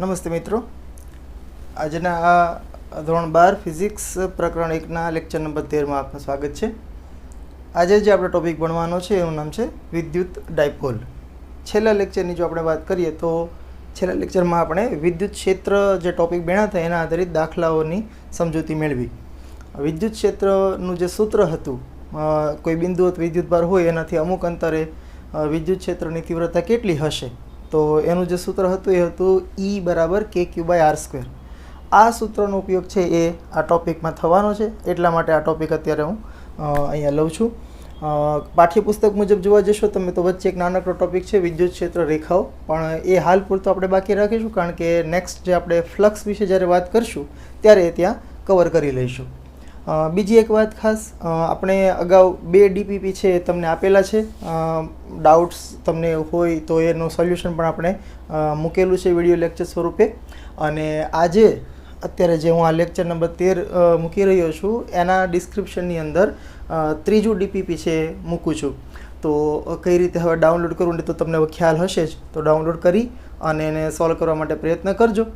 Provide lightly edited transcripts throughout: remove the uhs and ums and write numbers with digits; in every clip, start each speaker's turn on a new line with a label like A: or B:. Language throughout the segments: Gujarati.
A: નમસ્તે મિત્રો, આજના આ ધોરણ 12 ફિઝિક્સ પ્રકરણ 1ના લેક્ચર નંબર 13માં આપનું સ્વાગત છે. આજે જે આપણે ટોપિક ભણવાનો છે એનું નામ છે વિદ્યુત ડાયપોલ. છેલ્લા લેક્ચરની જો આપણે વાત કરીએ તો છેલ્લા લેક્ચરમાં આપણે વિદ્યુત ક્ષેત્ર જે ટોપિક ભણ્યા હતા એના આધારિત દાખલાઓની સમજૂતી મેળવી. વિદ્યુત ક્ષેત્રનું જે સૂત્ર હતું, કોઈ બિંદુવત વિદ્યુતભાર હોય એનાથી અમુક અંતરે વિદ્યુત ક્ષેત્રની તીવ્રતા કેટલી હશે, તો એનું જે સૂત્ર હતું એ હતું E = kq/r². આ સૂત્રનો ઉપયોગ છે એ આ ટોપિકમાં થવાનો છે, એટલા માટે આ ટોપિક અત્યારે હું અહીંયા લઉં છું. પાઠ્યપુસ્તક મુજબ જોવા જશો તમે તો વચ્ચે એક નાનકડો ટોપિક છે વિદ્યુત ક્ષેત્ર રેખાઓ, પણ એ હાલ પૂરતો આપણે બાકી રાખીશું, કારણ કે નેક્સ્ટ જે આપણે ફ્લક્સ વિશે જ્યારે વાત કરીશું ત્યારે ત્યાં કવર કરી લઈશું. બીજી એક વાત ખાસ, આપણે અગાઉ 2 DPP છે એ તમને આપેલા છે. ડાઉટ્સ તમને હોય તો એનું સોલ્યુશન પણ આપણે મૂકેલું છે વિડીયો લેક્ચર સ્વરૂપે. અને આજે અત્યારે જે હું આ લેક્ચર નંબર 13 મૂકી રહ્યો છું એના ડિસ્ક્રિપ્શનની અંદર ત્રીજું DPP છે મૂકું છું. તો કઈ રીતે હવે ડાઉનલોડ કરવું તો તમને હવે ખ્યાલ હશે જ, તો ડાઉનલોડ કરી અને એને સોલ્વ કરવા માટે પ્રયત્ન કરજો.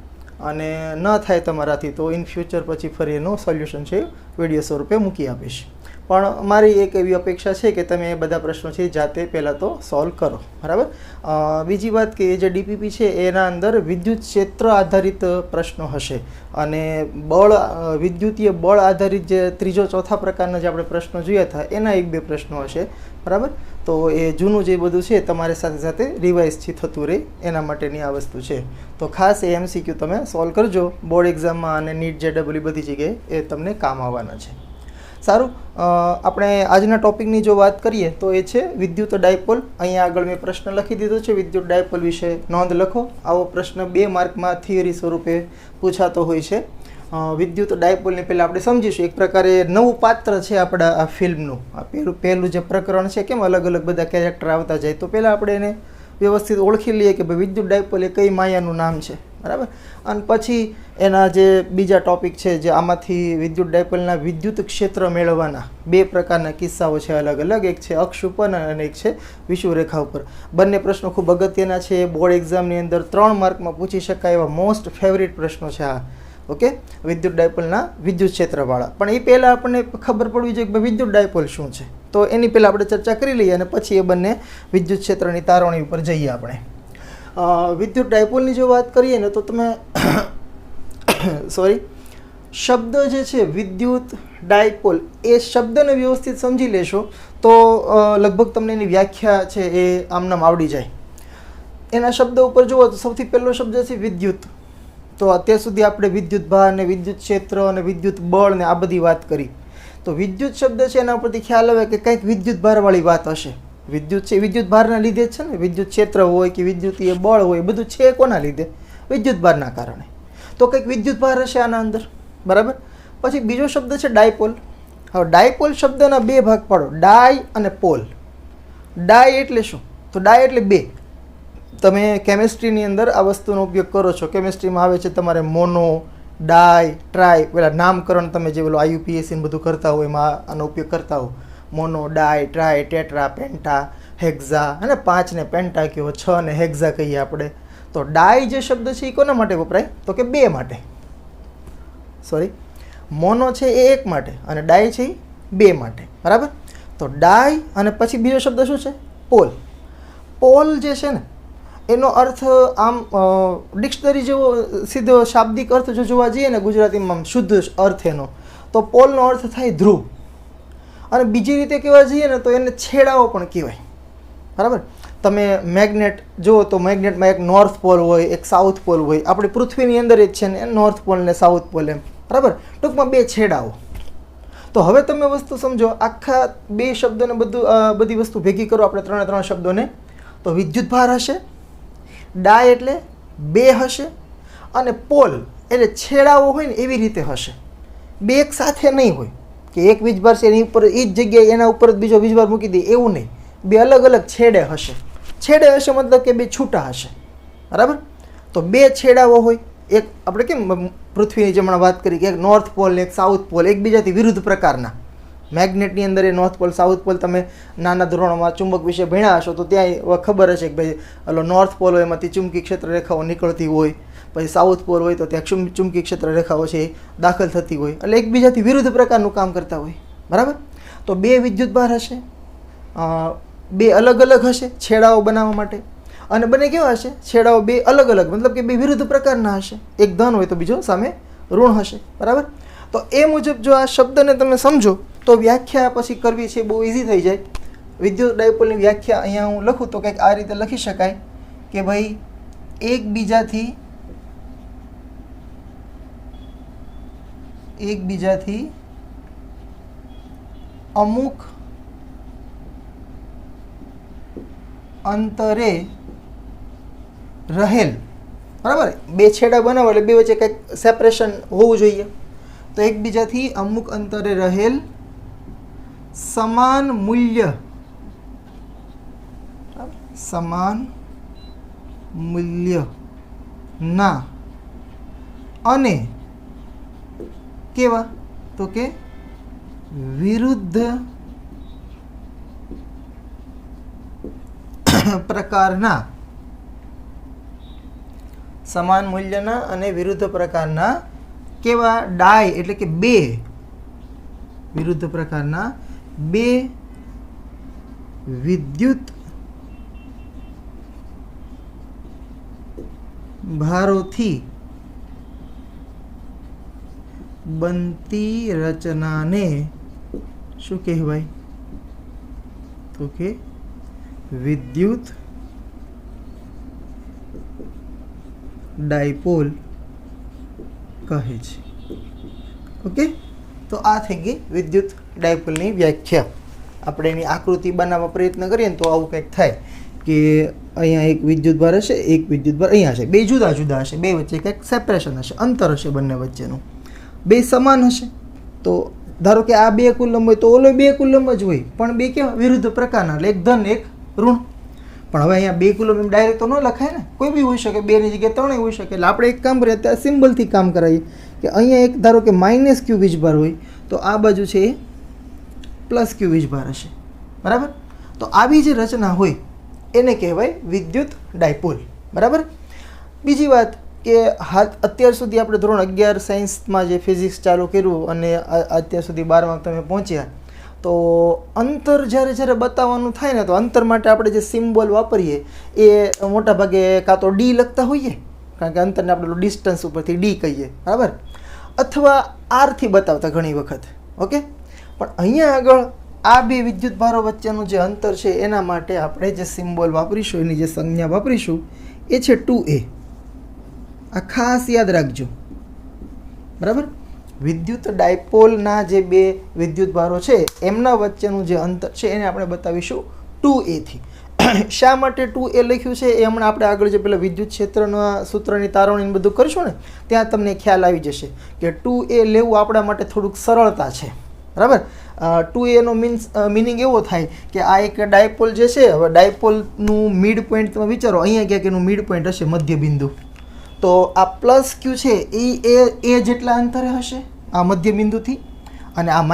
A: અને ન થાય તમારાથી તો ઇન ફ્યુચર પછી ફરી એનું સોલ્યુશન છે વિડીયો સ્વરૂપે મૂકી આપીશ. પણ મારી એક એવી અપેક્ષા છે કે તમે એ બધા પ્રશ્નો છે જાતે પહેલાં તો સોલ્વ કરો, બરાબર. બીજી વાત કે જે DPP છે એના અંદર વિદ્યુત ક્ષેત્ર આધારિત પ્રશ્નો હશે, અને વિદ્યુતીય બળ આધારિત જે ત્રીજો ચોથા પ્રકારના જે આપણે પ્રશ્નો જોયા હતા એના 1-2 પ્રશ્નો હશે, બરાબર. તો એ જૂનું જે બધું છે તમારે સાથે સાથે રિવાઇઝથી થતું રહે એના માટેની આ વસ્તુ છે. તો ખાસ એ MCQ તમે સોલ્વ કરજો બોર્ડ એક્ઝામમાં, અને નીટ JEE બધી જગ્યાએ એ તમને કામ આવવાના છે. સારું, આપણે આજના ટોપિકની જો વાત કરીએ તો એ છે વિદ્યુત ડાયપોલ. અહીંયા આગળ મેં પ્રશ્ન લખી દીધો છે વિદ્યુત ડાયપોલ વિશે, નોંધ લખો. આવો પ્રશ્ન 2 માર્કમાં થિયરી સ્વરૂપે પૂછાતો હોય છે. વિદ્યુત ડાયપોલને પહેલાં આપણે સમજીશું. એક પ્રકારે નવું પાત્ર છે આપણા આ ફિલ્મનું. આ પહેલું જે પ્રકરણ છે, કેમ અલગ અલગ બધા કેરેક્ટર આવતા જાય, તો પહેલાં આપણે એને વ્યવસ્થિત ઓળખી લઈએ કે ભાઈ વિદ્યુત ડાયપોલ એ કઈ માયાનું નામ છે, બરાબર. અને પછી એના જે બીજા ટોપિક છે, જે આમાંથી વિદ્યુત ડાયપોલના વિદ્યુત ક્ષેત્ર મેળવવાના 2 પ્રકારના કિસ્સાઓ છે અલગ અલગ. એક છે અક્ષ ઉપર અને એક છે વિષુવરેખા ઉપર. બંને પ્રશ્નો ખૂબ અગત્યના છે. બોર્ડ એક્ઝામની અંદર 3 માર્કમાં પૂછી શકાય એવા મોસ્ટ ફેવરિટ પ્રશ્નો છે આ. ઓકે, વિદ્યુત ડાયપોલના વિદ્યુત ક્ષેત્રવાળા. પણ એ પહેલાં આપણને ખબર પડવી જોઈએ કે વિદ્યુત ડાયપોલ શું છે, તો એની પહેલાં આપણે ચર્ચા કરી લઈએ અને પછી એ બંને વિદ્યુત ક્ષેત્રની તારવણી ઉપર જઈએ આપણે. વિદ્યુત ડાયપોલની જો વાત કરીએ ને તો તમે શબ્દ જે છે વિદ્યુત ડાયપોલ, એ શબ્દને વ્યવસ્થિત સમજી લેશો તો લગભગ તમને એની વ્યાખ્યા છે એ આમનામ આવડી જાય. એના શબ્દ ઉપર જુઓ તો સૌથી પહેલો શબ્દ છે વિદ્યુત. તો અત્યાર સુધી આપણે વિદ્યુત ભાર ને વિદ્યુત ક્ષેત્ર અને વિદ્યુત બળ ને આ બધી વાત કરી. તો વિદ્યુત શબ્દ છે એના પરથી ખ્યાલ આવે કે કંઈક વિદ્યુત ભારવાળી વાત હશે. વિદ્યુત છે વિદ્યુત ભારના લીધે જ છે ને, વિદ્યુત ક્ષેત્ર હોય કે વિદ્યુતીય બળ હોય, બધું છે કોના લીધે? વિદ્યુત ભારના કારણે. તો કંઈક વિદ્યુત ભાર હશે આના અંદર, બરાબર. પછી બીજો શબ્દ છે ડાયપોલ. હવે ડાયપોલ શબ્દના 2 ભાગ પાડો, ડાય અને પોલ. ડાય એટલે શું? તો ડાય એટલે 2. તમે કેમિસ્ટ્રીની અંદર આ વસ્તુનો ઉપયોગ કરો છો. કેમિસ્ટ્રીમાં આવે છે તમારે મોનો, ડાય, ટ્રાય, પેલા નામકરણ તમે જે પેલો IUPAC બધું કરતા હોય એમાં આનો ઉપયોગ કરતા હો. મોનો, ડાય, ટ્રાય, ટેટ્રા, પેન્ટા, હેક્ઝા, અને 5 ને પેન્ટા કહો, 6 ને હેક્ઝા કહીએ આપણે. તો ડાય જે શબ્દ છે એ કોના માટે વપરાય? તો કે 2 માટે. મોનો છે એ 1 માટે અને ડાય છે એ 2 માટે, બરાબર. તો ડાય અને પછી બીજો શબ્દ શું છે? પોલ. પોલ જે છે ને એનો અર્થ આમ ડિક્શનરી જેવો સીધો શાબ્દિક અર્થ જો જોવા જઈએ ને ગુજરાતીમાં શુદ્ધ અર્થ એનો, તો પોલનો અર્થ થાય ધ્રુવ. અને બીજી રીતે કહેવા જઈએ ને તો એને છેડાઓ પણ કહેવાય, બરાબર. તમે મેગ્નેટ જુઓ તો મેગ્નેટમાં એક નોર્થ પોલ હોય, એક સાઉથ પોલ હોય. આપણી પૃથ્વીની અંદર જ છે ને નોર્થ પોલ ને સાઉથ પોલ એમ, બરાબર. ટૂંકમાં 2 છેડાઓ. તો હવે તમે વસ્તુ સમજો, આખા 2 શબ્દોને બધી વસ્તુ ભેગી કરો આપણે 3 શબ્દોને, તો વિદ્યુત ભાર હશે, ડાય એટલે 2 હશે, અને પોલ એટલે છેડાઓ હોય ને એવી રીતે હશે. 2 એક સાથે નહીં હોય કે એક વીજભાર છે એની ઉપર એ જ જગ્યાએ એના ઉપર જ બીજો વીજભાર મૂકી દે, એવું નહીં. 2 અલગ અલગ છેડે હશે. છેડે હશે મતલબ કે 2 છૂટા હશે, બરાબર. તો 2 છેડાઓ હોય. એક આપણે કેમ પૃથ્વીની જે હમણાં વાત કરી કે એક નોર્થ પોલ ને એક સાઉથ પોલ, એકબીજાથી વિરુદ્ધ પ્રકારના. મેગ્નેટની અંદર એ નોર્થ પોલ સાઉથ પોલ તમે નાના ધોરણોમાં ચુંબક વિશે ભણ્યા હશો તો ત્યાં ખબર હશે કે ભાઈ ઓલો નોર્થ પોલ હોય એમાંથી ચુંબકી ક્ષેત્ર રેખાઓ નીકળતી હોય. પછી સાઉથ પોલ હોય તો ત્યાં ચુંબકીય ક્ષેત્ર રેખાઓ છે એ દાખલ થતી હોય, એટલે એકબીજાથી વિરુદ્ધ પ્રકારનું કામ કરતા હોય. બરાબર. તો બે વિદ્યુત ભાર હશે, બે અલગ અલગ હશે છેડાઓ બનાવવા માટે, અને બંને કેવા હશે? છેડાઓ બે અલગ અલગ, મતલબ કે બે વિરુદ્ધ પ્રકારના હશે. એક ધન હોય તો બીજો સામે ઋણ હશે. બરાબર. તો એ મુજબ જો આ શબ્દને તમે સમજો તો વ્યાખ્યા પછી કરવી છે બહુ ઇઝી થઈ જાય. વિદ્યુત ડાયપોલની વ્યાખ્યા અહીંયા હું લખું તો કંઈક આ રીતે લખી શકાય કે ભાઈ એકબીજાથી અમુક અંતરે રહેલ, બરાબર, બે છેડા બનાવો એટલે બે વચ્ચે કંઈક સેપરેશન હોવું જોઈએ. તો એકબીજાથી અમુક અંતરે રહેલ સમાન મૂલ્યના અને કેવા? તો કે વિરુદ્ધ પ્રકારના, સમાન મૂલ્યના અને વિરુદ્ધ પ્રકારના કેવા? ડાય એટલે કે બે, વિરુદ્ધ પ્રકારના બે વિદ્યુત ભારોથી બનતી રચનાને શું કહેવાય? તો કે વિદ્યુત ડાયપોલ કહે છે. ઓકે, તો આ થઈ ગઈ વિદ્યુત ડાયપોલની વ્યાખ્યા. આપણે એની આકૃતિ બનાવવા પ્રયત્ન કરીએ ને તો આવું કંઈક થાય કે અહીંયા એક વિદ્યુત ભાર હશે, એક વિદ્યુત ભાર અહીંયા હશે, બે જુદા જુદા હશે, બે વચ્ચે કંઈક સેપરેશન હશે, અંતર હશે બંને વચ્ચેનું, બે સમાન હશે. તો ધારો કે આ બે કુલમ હોય તો ઓલો બે કુલમ જ હોય, પણ બે કેવા? વિરુદ્ધ પ્રકારના, એટલે એક ધન એક ઋણ. પણ હવે અહીંયા બે કુલમ એમ ડાયરેક્ટ તો ન લખાય ને, કોઈ બી હોઈ શકે, બેની જગ્યાએ ત્રણેય હોઈ શકે. એટલે આપણે એક કામ કરીએ, અત્યારે સિમ્બલથી કામ કરાવીએ કે અહીંયા એક ધારો કે -q વીજભાર હોય તો આ બાજુ છે એ +q વીજભાર હશે. બરાબર. તો આવી જે રચના હોય એને કહેવાય વિદ્યુત ડાયપોલ. બરાબર. બીજી વાત કે અત્યાર સુધી આપણે ધોરણ 11 સાયન્સમાં જે ફિઝિક્સ ચાલુ કર્યું અને અત્યાર સુધી 12માં તમે પહોંચ્યા, તો અંતર જ્યારે બતાવવાનું થાય ને તો અંતર માટે આપણે જે સિમ્બોલ વાપરીએ એ મોટા ભાગે કાં તો ડી લખતા હોઈએ, કારણ કે અંતરને આપણે ડિસ્ટન્સ ઉપરથી ડી કહીએ. બરાબર. અથવા આરથી બતાવતા ઘણી વખત. ઓકે. પણ અહીંયા આગળ આ બે વિદ્યુત ભારો વચ્ચેનું જે અંતર છે એના માટે આપણે જે સિમ્બોલ વાપરીશું, એની જે સંજ્ઞા વાપરીશું એ છે 2a. આ ખાસ યાદ રાખજો. બરાબર. વિદ્યુત ડાયપોલના જે બે વિદ્યુત ભારો છે એમના વચ્ચેનું જે અંતર છે એને આપણે બતાવીશું 2a થી. શા માટે 2a લખ્યું છે એ હમણાં આપણે આગળ જે પેલા વિદ્યુત ક્ષેત્રના સૂત્રની તારવણી બધું કરીશું ને ત્યાં તમને ખ્યાલ આવી જશે કે 2a લેવું આપણા માટે થોડુંક સરળતા છે. બરાબર. 2a નો મિનિંગ એવો થાય કે આ એક ડાયપોલ જે છે, હવે ડાયપોલનું મિડ પોઈન્ટ તમે વિચારો, અહીંયા ક્યાંક એનું મિડ પોઈન્ટ હશે, મધ્ય બિંદુ. તો આ +q છે એ જેટલા અંતરે હશે આ મધ્ય બિંદુથી, અને આ -q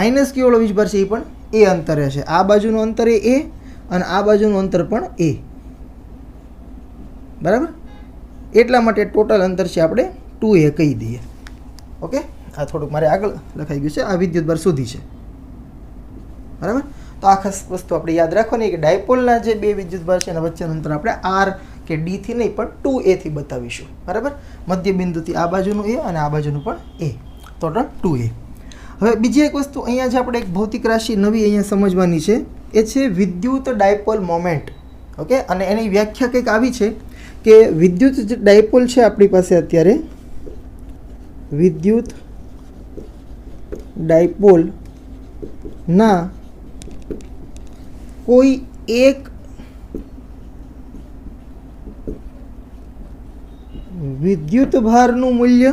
A: વાળો વીજભાર છે એ પણ એ અંતરે હશે. આ બાજુનું અંતર એ અને આ બાજુનું અંતર પણ એ. બરાબર. એટલા માટે ટોટલ અંતર છે આપણે 2a કહી દઈએ. ઓકે. આ થોડુંક મારે આગળ લખાઈ ગયું છે, આ વિદ્યુત ભાર સુધી છે. બરાબર. તો આ ખાસ વસ્તુ આપણે યાદ રાખવાની કે ડાયપોલના જે બે વિદ્યુત ભાર છે એના વચ્ચેનું અંતર આપણે r કે d થી નહીં પણ 2a થી બતાવીશું. બરાબર. મધ્ય બિંદુથી આ બાજુનું a અને આ બાજુનું પણ a, ટોટલ 2a. હવે બીજી એક વસ્તુ અહીંયા જે આપણે એક ભૌતિક રાશિ નવી અહીંયા સમજવાની છે એ છે વિદ્યુત ડાયપોલ મોમેન્ટ. ઓકે. અને એની વ્યાખ્યા કંઈક આવી છે કે વિદ્યુત જે ડાયપોલ છે આપણી પાસે અત્યારે, વિદ્યુત ડાયપોલ ના કોઈ એક વિદ્યુત ભારનું મૂલ્ય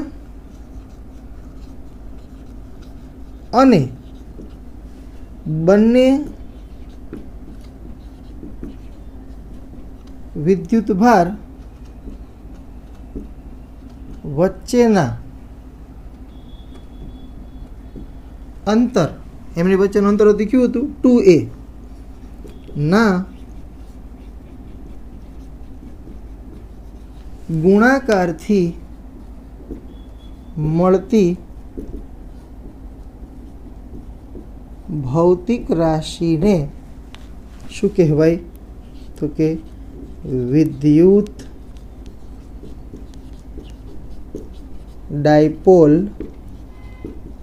A: અને બંને વિદ્યુત ભાર વચ્ચેના અંતર, એમની વચ્ચેનું અંતર હતું કયું હતું? 2a ના ગુણાકારથી મળતી ભૌતિક રાશિને શું કહેવાય? તો કે વિદ્યુત ડાયપોલ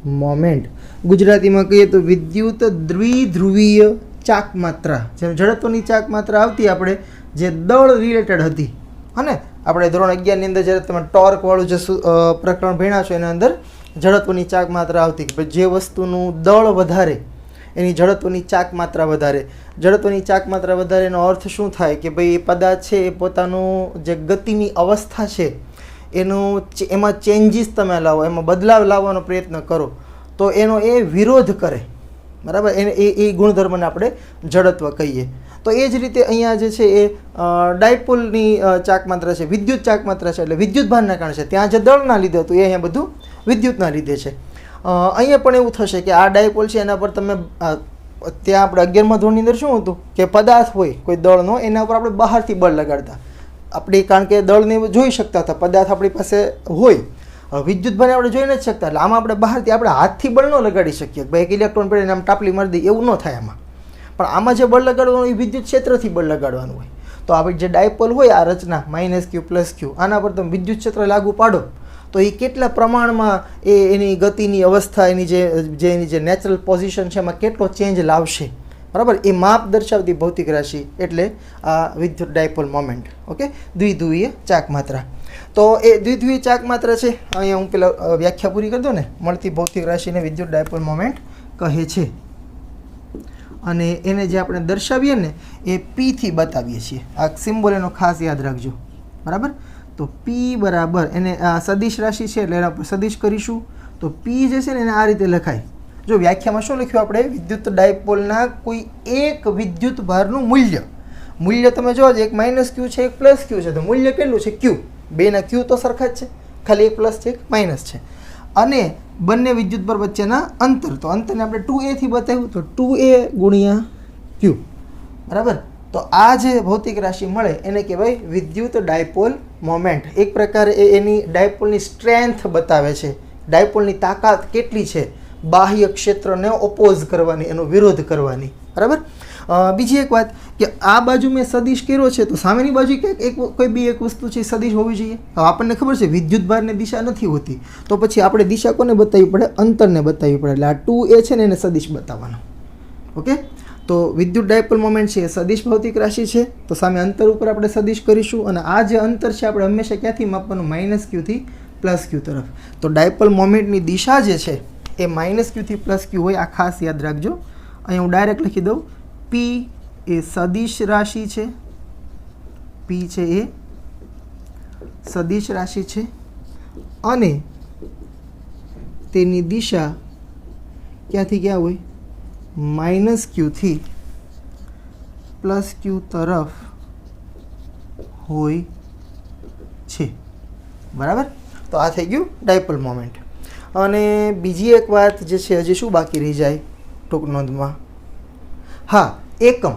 A: મોમેન્ટ. ગુજરાતીમાં કહીએ તો વિદ્યુત દ્વિધ્રુવીય ચાક માત્રા. જેમ જડત્વની ચાક માત્રા આવતી આપણે જે દળ રિલેટેડ હતી, અને આપણે ધોરણ 11 ની અંદર જ્યારે તમે ટોર્ક વાળું જે પ્રકરણ ભણ્યા છો એના અંદર જડત્વની ચાક માત્રા આવતી કે જે વસ્તુનું દળ વધારે એની જડત્વની ચાક માત્રા વધારે. જડત્વની ચાક માત્રા વધારે એનો અર્થ શું થાય કે ભાઈ એ પદાર્થ છે એ પોતાનું જે ગતિની અવસ્થા છે એમાં ચેન્જીસ તમે લાવો, એમાં બદલાવ લાવવાનો પ્રયત્ન કરો તો એનો એ વિરોધ કરે, બરાબર? એ ગુણધર્મને આપણે જડત્વ કહીએ. તો એ જ રીતે અહીંયા જે છે એ ડાયપોલની ચાક માત્રા છે, વિદ્યુત ચાક માત્રા છે, એટલે વિદ્યુત ભારના કારણે છે. ત્યાં જે દળના લીધે હતું એ અહીંયા બધું વિદ્યુતના લીધે છે. અહીંયા પણ એવું થશે કે આ ડાયપોલ છે એના પર તમે ત્યાં આપણે 11મા ધોરણની અંદર શું હતું કે પદાર્થ હોય કોઈ દળનો એના ઉપર આપણે બહારથી બળ લગાડતા આપણે, કારણ કે દળને જોઈ શકતા હતા, પદાર્થ આપણી પાસે હોય. વિદ્યુત ભાને આપણે જોઈ નથી શકતા, એટલે આમાં આપણે બહારથી આપણે હાથથી બળ ન લગાડી શકીએ. ભાઈ એક ઇલેક્ટ્રોન પડે આમ ટાપલી મારી દઈએ એવું ન થાય આમાં. પણ આમાં જે બળ લગાડવાનું એ વિદ્યુત ક્ષેત્રથી બળ લગાડવાનું હોય. તો આપણે જે ડાયપોલ હોય આ રચના -q +q, આના પર તમે વિદ્યુત ક્ષેત્ર લાગુ પાડો તો એ કેટલા પ્રમાણમાં એની ગતિની અવસ્થા, એની જે નેચરલ પોઝિશન છે એમાં કેટલો ચેન્જ લાવશે, બરાબર? એ માપ દર્શાવતી ભૌતિક રાશિ એટલે આ વિદ્યુત ડાયપોલ મોમેન્ટ. ઓકે, દ્વિધ્રુવીય ચાક માત્રા. તો એ દ્વિધ્રુવીય ચાક માત્રા છે, અહીંયા હું પેલા વ્યાખ્યા પૂરી કરી દઉં ને. મળતી ભૌતિક રાશિને વિદ્યુત ડાયપોલ મોમેન્ટ કહે છે, અને એને જે આપણે દર્શાવીએ ને એ P થી બતાવીએ છીએ. આ સિમ્બોલ એનો ખાસ યાદ રાખજો, બરાબર? તો P બરાબર એને સદિશ રાશિ છે એટલે એના પર સદિશ કરીશું. તો P જે છે ને એને આ રીતે લખાય. જો વ્યાખ્યામાં શું લખ્યું આપણે? વિદ્યુત ડાયપોલના કોઈ એક વિદ્યુત ભારનું મૂલ્ય તમે જો એક -q છે એક +q છે, તો મૂલ્ય કેટલું છે? q. બેના q તો સરખા જ છે, ખાલી એક પ્લસ છે એક માઇનસ છે. અને બંને વિદ્યુત ભાર વચ્ચેના અંતર, તો અંતરને આપણે 2a થી બતાવ્યું, તો 2a × q, બરાબર? તો આ જે ભૌતિક રાશિ મળે એને કહેવાય વિદ્યુત ડાયપોલ મોમેન્ટ. એક પ્રકારે એની ડાયપોલની સ્ટ્રેન્થ બતાવે છે, ડાયપોલની તાકાત કેટલી છે બાહ્ય ક્ષેત્રને ઓપોઝ કરવાની, એનો વિરોધ કરવાની, બરાબર? બીજી એક વાત કે આ બાજુ મેં સદિશ કર્યો છે, તો સામેની બાજુ કોઈ બી એક વસ્તુ છે સદિશ હોવી જોઈએ. હવે આપણને ખબર છે વિદ્યુત ભારની દિશા નથી હોતી, તો પછી આપણે દિશા કોને બતાવવી પડે? અંતરને બતાવવી પડે. એટલે આ 2a છે ને એને સદિશ બતાવવાનો. ઓકે, તો વિદ્યુત ડાયપોલ મોમેન્ટ છે એ સદિશ ભૌતિક રાશિ છે, તો સામે અંતર ઉપર આપણે સદિશ કરીશું. અને આ જે અંતર છે આપણે હંમેશા ક્યાંથી માપવાનું? -q થી +q તરફ. તો ડાયપોલ મોમેન્ટની દિશા જે છે એ -q થી +q હોય, આ ખાસ યાદ રાખજો. અહીં હું ડાયરેક્ટ લખી દઉં, P એ સદિશ રાશિ છે, P છે એ સદિશ રાશિ છે, અને તેની દિશા ક્યાંથી ક્યાં હોય? -q થી +q તરફ હોય છે, બરાબર? તો આ થઈ ગયું ડાયપોલ મોમેન્ટ. અને બીજી એક વાત જે છે હજી શું બાકી રહી જાય ટૂંક નોંધમાં? હા, એકમ,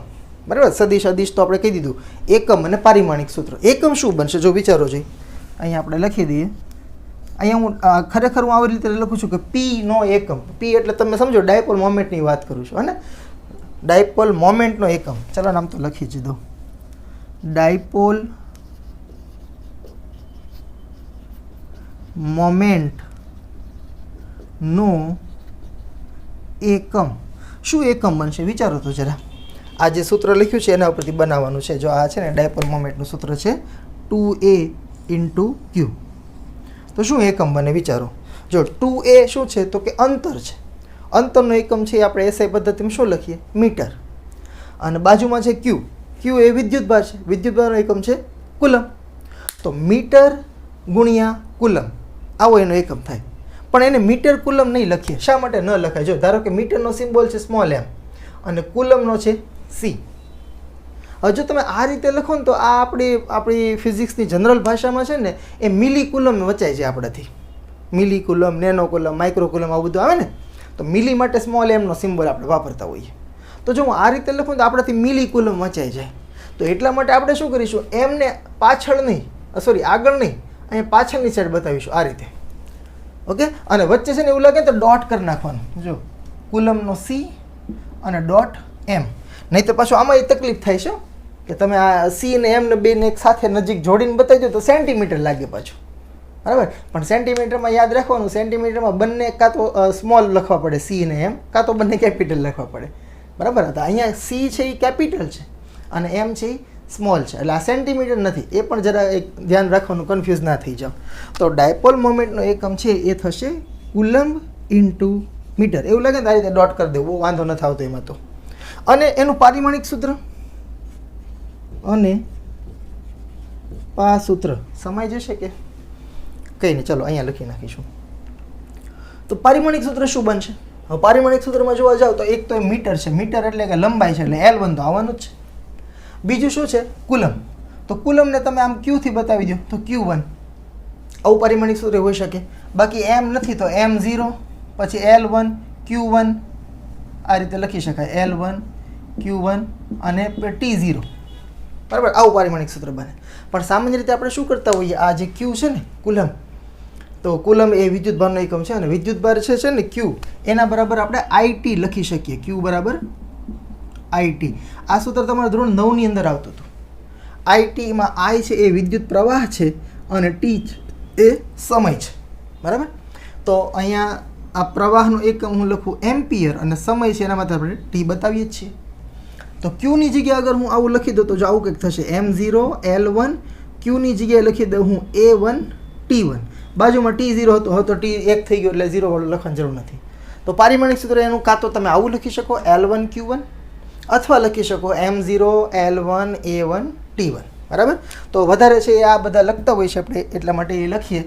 A: બરાબર? સદિશ અદિશ તો આપણે કહી દીધું. એકમ અને પારિમાણિક સૂત્ર. એકમ શું બનશે જો વિચારો જોઈએ. અહીંયા આપણે લખી દઈએ. અહીંયા હું ખરેખર હું આવી રીતે લખું છું કે P નો એકમ. P એટલે તમે સમજો ડાયપોલ મોમેન્ટની વાત કરું છું, અને ડાયપોલ મોમેન્ટનો એકમ. ચાલો નામ તો લખી જ દો. ડાયપોલ મોમેન્ટ નો એકમ. શું એકમ બનશે વિચારો તો જરા. આ જે સૂત્ર લખ્યું છે એના ઉપરથી બનાવવાનું છે. જો આ છે ને ડાયપોલ મોમેન્ટનું સૂત્ર છે 2a × q. તો શું એકમ બને વિચારો. જો 2a શું છે તો કે અંતર છે. અંતરનો એકમ છે આપણે એસઆઈ પદ્ધતિમાં શું લખીએ? મીટર. અને બાજુમાં છે q. q એ વિદ્યુતભાર છે. વિદ્યુતભારનો એકમ છે કુલમ. તો મીટર ગુણ્યા કુલમ આવો એનો એકમ થાય. પણ એને મીટર કુલમ નહીં લખીએ. શા માટે ન લખાય? જો ધારો કે મીટરનો સિમ્બોલ છે સ્મોલ m અને કુલમનો છે c. હવે જો તમે આ રીતે લખો ને તો આ આપણી ફિઝિક્સની જનરલ ભાષામાં છે ને એ મિલી કુલમ વચાય છે આપણાથી. Milli coulomb, nano coulomb, micro coulomb આવું બધું આવે ને, તો મિલી માટે સ્મોલ એમનો સિમ્બોલ આપણે વાપરતા હોઈએ. તો જો હું આ રીતે લખું તો આપણાથી મિલી કુલમ વચાઈ જાય. તો એટલા માટે આપણે શું કરીશું? એમને પાછળ નહીં, સોરી આગળ નહીં, અહીંયા પાછળની સાઈડ બતાવીશું આ રીતે. ઓકે, અને વચ્ચે છે ને એવું લાગે તો ડોટ કરી નાખવાનું, જો કુલમનો સી અને ડોટ એમ, નહીં તો પાછું આમાં એ તકલીફ થાય છે કે તમે આ સી ને એમ ને બેને એક સાથે નજીક જોડીને બતાવી દો તો સેન્ટીમીટર લાગે પાછું, બરાબર. પણ સેન્ટીમીટરમાં યાદ રાખવાનું, સેન્ટીમીટરમાં બંને કાં તો સ્મોલ લખવા પડે સી ને એમ, કાં તો બંને કેપિટલ લખવા પડે, બરાબર. તો અહીંયા સી છે એ કેપિટલ છે અને એમ છે એ સ્મોલ છે, એટલે આ સેન્ટીમીટર નથી, એ પણ જરા એક ધ્યાન રાખવાનું, કન્ફ્યુઝ ના થઈ જાઓ. તો ડાયપોલ મોમેન્ટનો એકમ છે એ થશે કુલમ્બ ઇન્ટુ મીટર. એવું લાગે ને આ રીતે ડોટ કરી દેવું, વાંધો નથી આવતો એમાં તો. અને એનું પારિમાણિક સૂત્ર અને સૂત્ર સમાઈ જશે કે કંઈ નહીં, ચલો અહીંયા લખી નાખીશું. તો પારિમાણિક સૂત્ર શું બનશે? હવે પારિમાણિક સૂત્રમાં જોવા જાવ તો એક તો એ મીટર છે, મીટર એટલે કે લંબાઈ છે, એટલે L1 તો આવવાનું જ છે. બીજું શું છે? કુલમ. તો કુલમને તમે આમ ક્યુથી બતાવી દો તો Q1, આવું પારિમાણિક સૂત્ર હોઈ શકે. બાકી એમ નથી તો M0, પછી L1 Q1, આ રીતે લખી શકાય, L1 Q1 અને T0, બરાબર. આવું પારિમાણિક સૂત્ર બને. પણ સામાન્ય રીતે આપણે શું કરતા હોઈએ, આ જે Q છે ને કુલમ, તો કુલમ એ વિદ્યુતભારનો એકમ છે અને વિદ્યુતભાર છે ને Q, એના બરાબર આપણે IT લખી શકીએ, Q બરાબર IT. આ સૂત્ર તમારા ધોરણ 9 ની અંદર આવતું હતું. IT માં I છે એ વિદ્યુત પ્રવાહ છે અને T એ સમય છે, બરાબર. તો અહીંયા આ પ્રવાહનો એકમ હું લખું એમ્પિયર અને સમય છે એના માટે આપણે T બતાવીએ જ છીએ. તો Qની જગ્યાએ અગર હું આવું લખી દઉં તો જો આવું કંઈક થશે, M0 L1, Qની જગ્યાએ લખી દઉં હું A1 T1, બાજુમાં T0 હતો, હવે તો T 1 થઈ ગયો એટલે 0 વાળું લખવાની જરૂર નથી. તો પારિમાણિક સૂત્ર એનું કાં તો તમે આવું લખી શકો L1 Q1 અથવા લખી શકો M0 L1 A1 T1, બરાબર. તો વધારે છે એ આ બધા લખતા હોય છે આપણે, એટલા માટે એ લખીએ.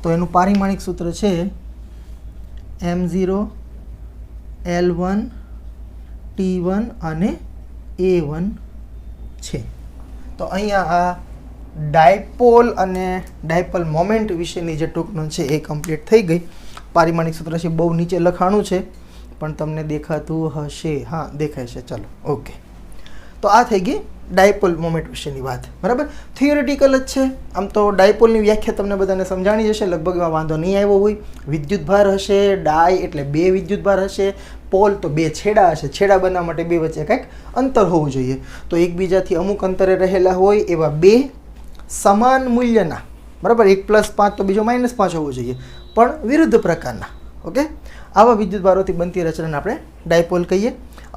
A: તો એનું પારિમાણિક સૂત્ર છે M0 L1 T1 અને A1 છે. તો અહીંયા આ ડાયપોલ અને ડાયપોલ મોમેન્ટ વિશેની જે ટૂંકનોંધ છે એ કમ્પ્લીટ થઈ ગઈ. પારિમાણિક સૂત્ર છે બહુ નીચે લખાણું છે પણ તમને દેખાતું હશે, હા દેખાય છે, ચલો ઓકે. તો આ થઈ ગઈ ડાયપોલ મોમેન્ટ વિશેની વાત, બરાબર. થિયોરિટિકલ જ છે. આમ તો ડાયપોલની વ્યાખ્યા તમને બધાને સમજાણી જશે, લગભગ એમાં વાંધો નહીં આવ્યો હોય. વિદ્યુતભાર હશે, ડાય એટલે બે વિદ્યુતભાર હશે, પોલ તો બે છેડા હશે, છેડા બનાવવા માટે બે વચ્ચે કંઈક અંતર હોવું જોઈએ. તો એકબીજાથી અમુક અંતરે રહેલા હોય એવા બે સમાન મૂલ્યના, બરાબર, એક +5 તો બીજો -5 હોવું જોઈએ, પણ વિરુદ્ધ પ્રકારના, ઓકે. આવા વિદ્યુતભારોથી બનતી રચનાને આપણે ડાયપોલ કહીએ.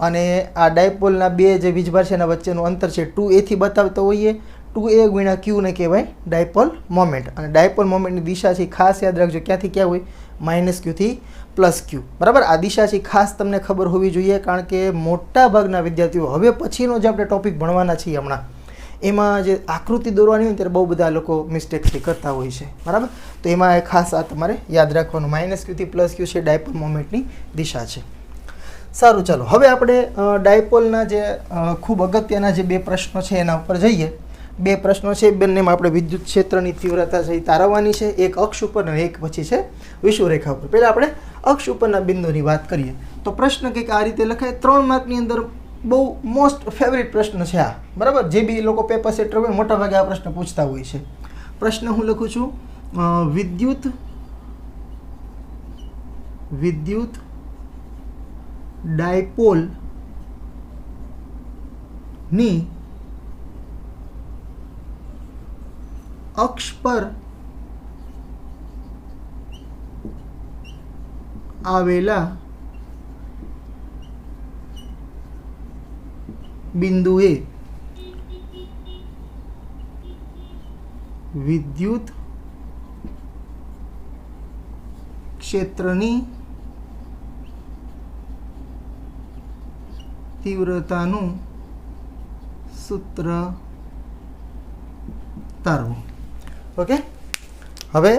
A: અને આ ડાયપોલના બે જે વીજભાર છે એના વચ્ચેનું અંતર છે 2a થી બતાવતો હોઈએ. 2a ગુણ્યા q ને કહેવાય ડાયપોલ મોમેન્ટ. અને ડાયપોલ મોમેન્ટની દિશા છે ખાસ યાદ રાખજો, ક્યાંથી ક્યાં હોય? -q થી +q, બરાબર. આ દિશા છે ખાસ તમને ખબર હોવી જોઈએ, કારણ કે મોટા ભાગના વિદ્યાર્થીઓ હવે પછીનો જે આપણે ટોપિક ભણવાના છીએ હમણાં, એમાં જે આકૃતિ દોરવાની હોય ત્યારે બહુ બધા લોકો મિસ્ટેકથી કરતા હોય છે, બરાબર. તો એમાં ખાસ આ તમારે યાદ રાખવાનું, -q થી +q છે ડાયપોલ મોમેન્ટની દિશા છે. સારું, ચાલો હવે આપણે ડાયપોલના જે ખૂબ અગત્યના જે બે પ્રશ્નો છે એના ઉપર જઈએ. બે પ્રશ્નો છે, બંનેમાં આપણે વિદ્યુત ક્ષેત્રની તીવ્રતા છે એ તારવવાની છે, એક અક્ષ ઉપર અને એક પછી છે વિષુવરેખા ઉપર. પહેલાં આપણે અક્ષ ઉપરના બિંદુની વાત કરીએ. તો પ્રશ્ન કંઈક આ રીતે લખાય, 3 માર્કની અંદર બહુ મોસ્ટ ફેવરિટ પ્રશ્ન છે આ, બરાબર. જે બી લોકો પેપર સેટર હોય મોટાભાગે આ પ્રશ્ન પૂછતા હોય છે. પ્રશ્ન હું લખું છું, વિદ્યુત ડાયપોલ ની અક્ષ પર આવેલા બિંદુએ વિદ્યુત ક્ષેત્રની તીવ્રતાનું સૂત્ર તારવું. ઓકે, હવે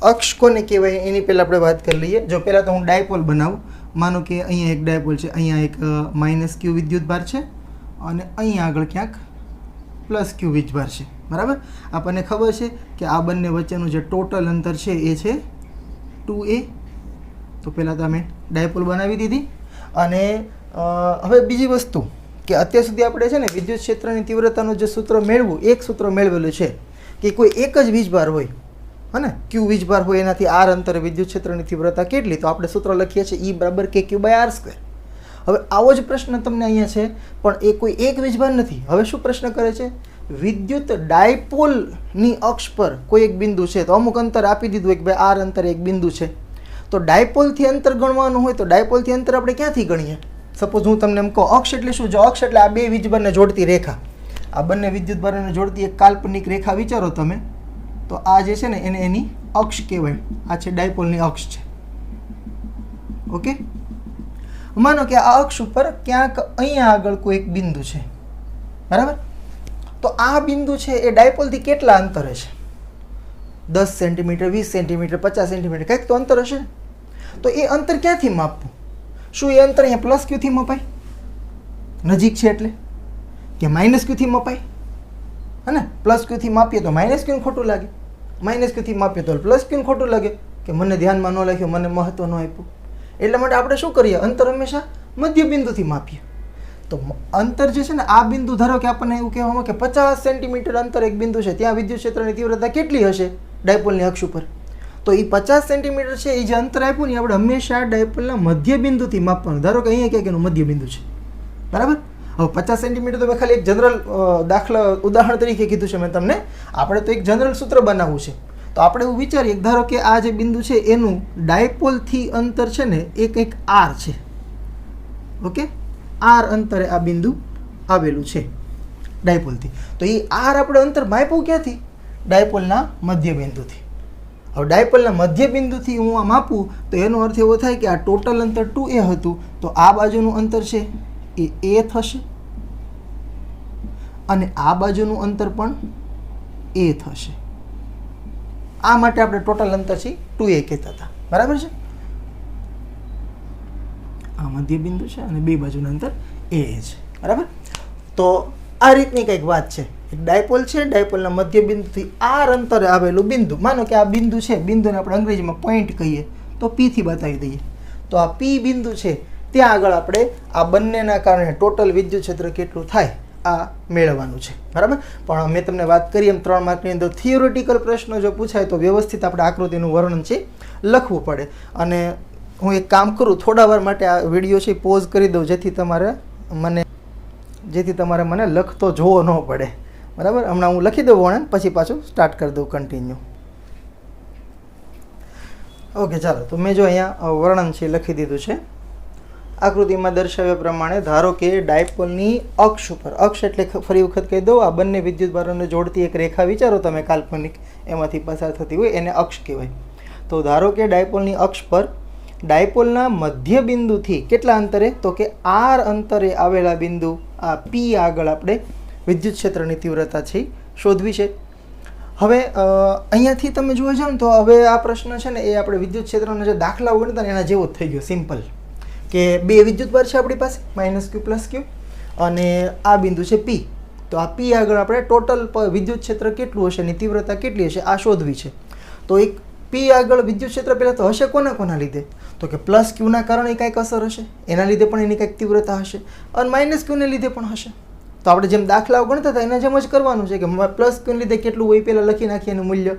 A: અક્ષ કોને કહેવાય એની પહેલાં આપણે વાત કરી લઈએ. જો પહેલાં તો હું ડાયપોલ બનાવું, માનો કે અહીંયા એક ડાયપોલ છે, અહીંયા એક -q વિદ્યુતભાર છે અને અહીંયા આગળ ક્યાંક +q વીજભાર છે, બરાબર. આપણને ખબર છે કે આ બંને વચ્ચેનું જે ટોટલ અંતર છે એ છે 2a. તો પહેલાં તો અમે ડાયપોલ બનાવી દીધી. અને હવે બીજી વસ્તુ કે અત્યાર સુધી આપણે છે ને વિદ્યુત ક્ષેત્રની તીવ્રતાનું જે સૂત્ર મેળવવું, એક સૂત્ર મેળવેલું છે કે કોઈ એક જ વીજભાર હોય, હે ને ક્યુ વીજભાર હોય એનાથી આર અંતરે વિદ્યુત ક્ષેત્રની તીવ્રતા કેટલી, તો આપણે સૂત્ર લખીએ છીએ E બરાબર KQ/R². હવે આવો જ પ્રશ્ન તમને અહીંયા છે, પણ એ કોઈ એક વીજભાર નથી. હવે શું પ્રશ્ન કરે છે, વિદ્યુત ડાયપોલની અક્ષ પર કોઈ એક બિંદુ છે, તો અમુક અંતર આપી દીધું કે ભાઈ આર અંતરે એક બિંદુ છે, તો ડાયપોલથી અંતર ગણવાનું હોય તો ડાયપોલથી અંતર આપણે ક્યાંથી ગણીએ? સપોઝ હું તમને એમ કહું અક્ષ એટલે શું? જો અક્ષ એટલે આ બે વીજભારને જોડતી રેખા, આ બંને વિદ્યુતભારોને જોડતી એક કાલ્પનિક રેખા વિચારો તમે, તો આ જે છે ને એને એની અક્ષ કહેવાય. આ છે ડાયપોલની અક્ષ છે. ઓકે, માનો કે આ અક્ષ ઉપર ક્યાંક અહીંયા આગળ કોઈ એક બિંદુ છે, બરાબર? તો આ બિંદુ છે એ ડાયપોલથી કેટલા અંતરે છે? 10 સેન્ટીમીટર, 20 સેન્ટીમીટર, 50 સેન્ટીમીટર કંઈક તો અંતર હશે. તો એ અંતર ક્યાંથી માપવું? શું એ અંતર અહીંયા પ્લસ ક્યુથી મપાય નજીક છે એટલે, કે માઇનસ ક્યુથી મપાય? હે ને, પ્લસ ક્યુથી માપીએ તો માઇનસ ક્યુને ખોટું લાગે, માઇનસ ક્યુથી માપીએ તો પ્લસ ક્યુને ખોટું લાગે કે મને ધ્યાનમાં ન રાખ્યું, મને મહત્વ ન આપ્યું. એટલા માટે આપણે શું કરીએ, અંતર હંમેશા મધ્ય બિંદુથી માપીએ. તો અંતર જે છે ને આ બિંદુ, ધારો કે આપણને એવું કહેવામાં કે 50 સેન્ટીમીટર અંતર એક બિંદુ છે, ત્યાં વિદ્યુત ક્ષેત્રની તીવ્રતા કેટલી હશે ડાયપોલની અક્ષ ઉપર? તો એ 50 સેન્ટીમીટર છે, એ જે અંતર આપ્યું ને આપણે હંમેશા ડાયપોલના મધ્ય બિંદુથી માપવાનું. ધારો કે અહીંયા ક્યાંક એનું મધ્ય બિંદુ છે, બરાબર? હવે 50 સેન્ટીમીટર તો મેં ખાલી એક જનરલ ઉદાહરણ તરીકે કીધું છે મેં તમને. આપણે તો એક જનરલ સૂત્ર બનાવવું છે. તો આપણે એવું વિચારીએ, ધારો કે આ જે બિંદુ છે એનું ડાયપોલથી અંતર છે ને એ કંઈક આર છે. ઓકે, આર અંતરે આ બિંદુ આવેલું છે ડાયપોલથી. તો એ આર આપણે અંતર માપ્યું ક્યાંથી? ડાયપોલના મધ્ય બિંદુથી. હવે ડાયપોલના મધ્ય બિંદુથી હું આ માપું તો એનો અર્થ એવો થાય કે આ ટોટલ અંતર 2a હતું, તો આ બાજુનું અંતર છે એ a થશે અને આ બાજુનું અંતર પણ a થશે. આ માટે આપણે ટોટલ અંતર છે 2a કહેતા હતા, બરાબર છે? આ મધ્ય બિંદુ છે અને બે બાજુનું અંતર a છે, બરાબર? તો આ રીતની કંઈક વાત છે. એક ડાયપોલ છે, ડાયપોલના મધ્ય બિંદુથી આર અંતરે આવેલું બિંદુ, માનો કે આ બિંદુ છે, બિંદુને આપણે અંગ્રેજીમાં પોઈન્ટ કહીએ તો p થી બતાવી દઈએ. તો આ p બિંદુ છે, ત્યાં આગળ આપણે આ બંનેના કારણે ટોટલ વિદ્યુત ક્ષેત્ર કેટલું થાય આ મેળવવાનું છે, બરાબર? પણ મેં તમને વાત કરી એમ 3 માર્કની અંદર થિયોરિટિકલ પ્રશ્નો જો પૂછાય તો વ્યવસ્થિત આપણે આકૃતિનું વર્ણન છે લખવું પડે. અને હું એક કામ કરું, થોડા વાર માટે આ વિડીયો છે પોઝ કરી દઉં, જેથી તમારે મને લખતો જોવો ન પડે, બરાબર? હમણાં હું લખી દઉં વર્ણન, પછી પાછું સ્ટાર્ટ કરી દઉં કન્ટિન્યુ. ઓકે, ચાલો. તો મેં જો અહીંયા વર્ણન છે લખી દીધું છે. આકૃતિમાં દર્શાવ્યા પ્રમાણે ધારો કે ડાયપોલની અક્ષ ઉપર, અક્ષ એટલે ફરી વખત કહી દઉં, આ બંને વિદ્યુતભારોને જોડતી એક રેખા વિચારો તમે કાલ્પનિક, એમાંથી પસાર થતી હોય એને અક્ષ કહેવાય. તો ધારો કે ડાયપોલની અક્ષ પર ડાયપોલના મધ્ય બિંદુથી કેટલા અંતરે, તો કે આર અંતરે આવેલા બિંદુ આ p આગળ આપણે વિદ્યુત ક્ષેત્રની તીવ્રતા છે શોધવી છે. હવે અહીંયાથી તમે જોવા જાઓ ને તો હવે આ પ્રશ્ન છે ને એ આપણે વિદ્યુત ક્ષેત્રના જે દાખલા ગણતા ને એના જેવો જ થઈ ગયો, સિમ્પલ. કે બે વિદ્યુતભાર છે આપણી પાસે, -q + q, અને આ બિંદુ છે p. તો આ p આગળ આપણે ટોટલ વિદ્યુત ક્ષેત્ર કેટલું હશે, એની તીવ્રતા કેટલી હશે આ શોધવી છે. તો એક p આગળ વિદ્યુત ક્ષેત્ર પહેલાં તો હશે કોના લીધે, તો કે +q ના કારણે કંઈક અસર હશે, એના લીધે પણ એની કંઈક તીવ્રતા હશે, અને -q ને લીધે પણ હશે. તો આપણે જેમ દાખલાઓ ગણતા હતા એના જેમ જ કરવાનું છે કે +q ને લીધે કેટલું હોય પહેલાં લખી નાખીએ એનું મૂલ્ય,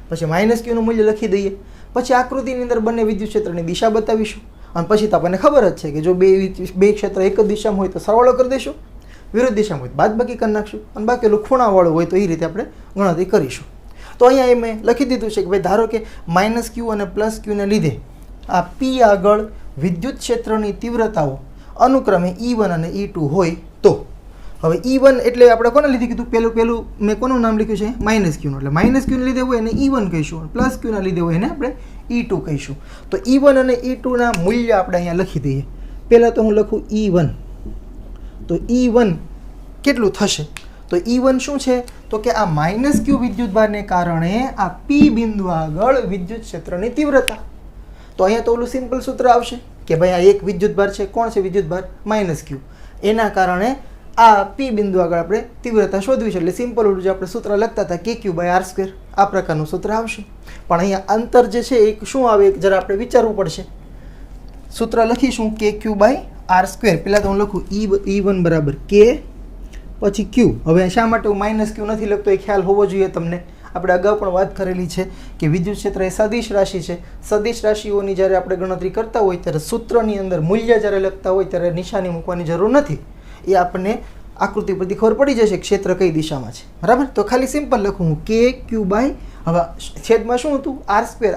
A: પછી -q નું મૂલ્ય લખી દઈએ, પછી આકૃતિની અંદર બંને વિદ્યુત ક્ષેત્રની દિશા બતાવીશું, અને પછી તો આપણને ખબર જ છે કે જો બે ક્ષેત્ર એક જ દિશામાં હોય તો સરવાળો કરી દઈશું, વિરુદ્ધ દિશામાં હોય તો બાદબાકી કરી નાખશું, અને બાકીનું ખૂણાવાળું હોય તો એ રીતે આપણે ગણતરી કરીશું. તો અહીંયા એ મેં લખી દીધું છે કે ભાઈ ધારો કે -q અને +q ને લીધે આ p આગળ વિદ્યુત ક્ષેત્રની તીવ્રતાઓ અનુક્રમે E1 અને E2 હોય તો, હવે E1 એટલે આપણે કોને લીધે કીધું, પેલું મેં કોનું નામ લખ્યું છે -q નું, એટલે -q ને લીધે હોય એને E1 કહીશું, +q ના લીધે હોય એને આપણે E2 કહીશું. તો E1 અને E2 ના મૂલ્ય આપણે અહીંયા લખી દઈએ. પહેલાં તો હું લખું E1, તો E1 કેટલું થશે, તો E1 શું છે, તો કે આ -q વિદ્યુતભારને કારણે આ p બિંદુ આગળ વિદ્યુત ક્ષેત્રની તીવ્રતા. તો અહીંયા તો ઓલું સિમ્પલ સૂત્ર આવશે કે ભાઈ આ એક વિદ્યુતભાર છે, કોણ છે વિદ્યુતભાર, -q, એના કારણે આ p બિંદુ આગળ આપણે તીવ્રતા શોધવી છે. એટલે સિમ્પલ ઓલું જે આપણે સૂત્ર લખતા હતા KQ/R², આ પ્રકારનું સૂત્ર આવશે. પણ અહીંયા અંતર જે છે એ શું આવે જરા આપણે વિચારવું પડશે. સૂત્ર લખીશું KQ/R². પહેલાં તો હું લખું E1 બરાબર K પછી Q. હવે શા માટે હું -q નથી લખતો એ ખ્યાલ હોવો જોઈએ તમને. આપણે અગાઉ પણ વાત કરેલી છે કે વિદ્યુત ક્ષેત્ર એ સદિશ રાશિ છે. સદિશ રાશિઓની જ્યારે આપણે ગણતરી કરતા હોય ત્યારે સૂત્રની અંદર મૂલ્ય જ્યારે લખતા હોય ત્યારે નિશાની મૂકવાની જરૂર નથી. એ આપણને આકૃતિ પરથી ખબર પડી જશે ક્ષેત્ર કઈ દિશામાં છે. બરાબર, તો ખાલી સિમ્પલ લખું હું કે ક્યુ બાય, હવે છેદમાં શું હતું આર સ્ક્વેર.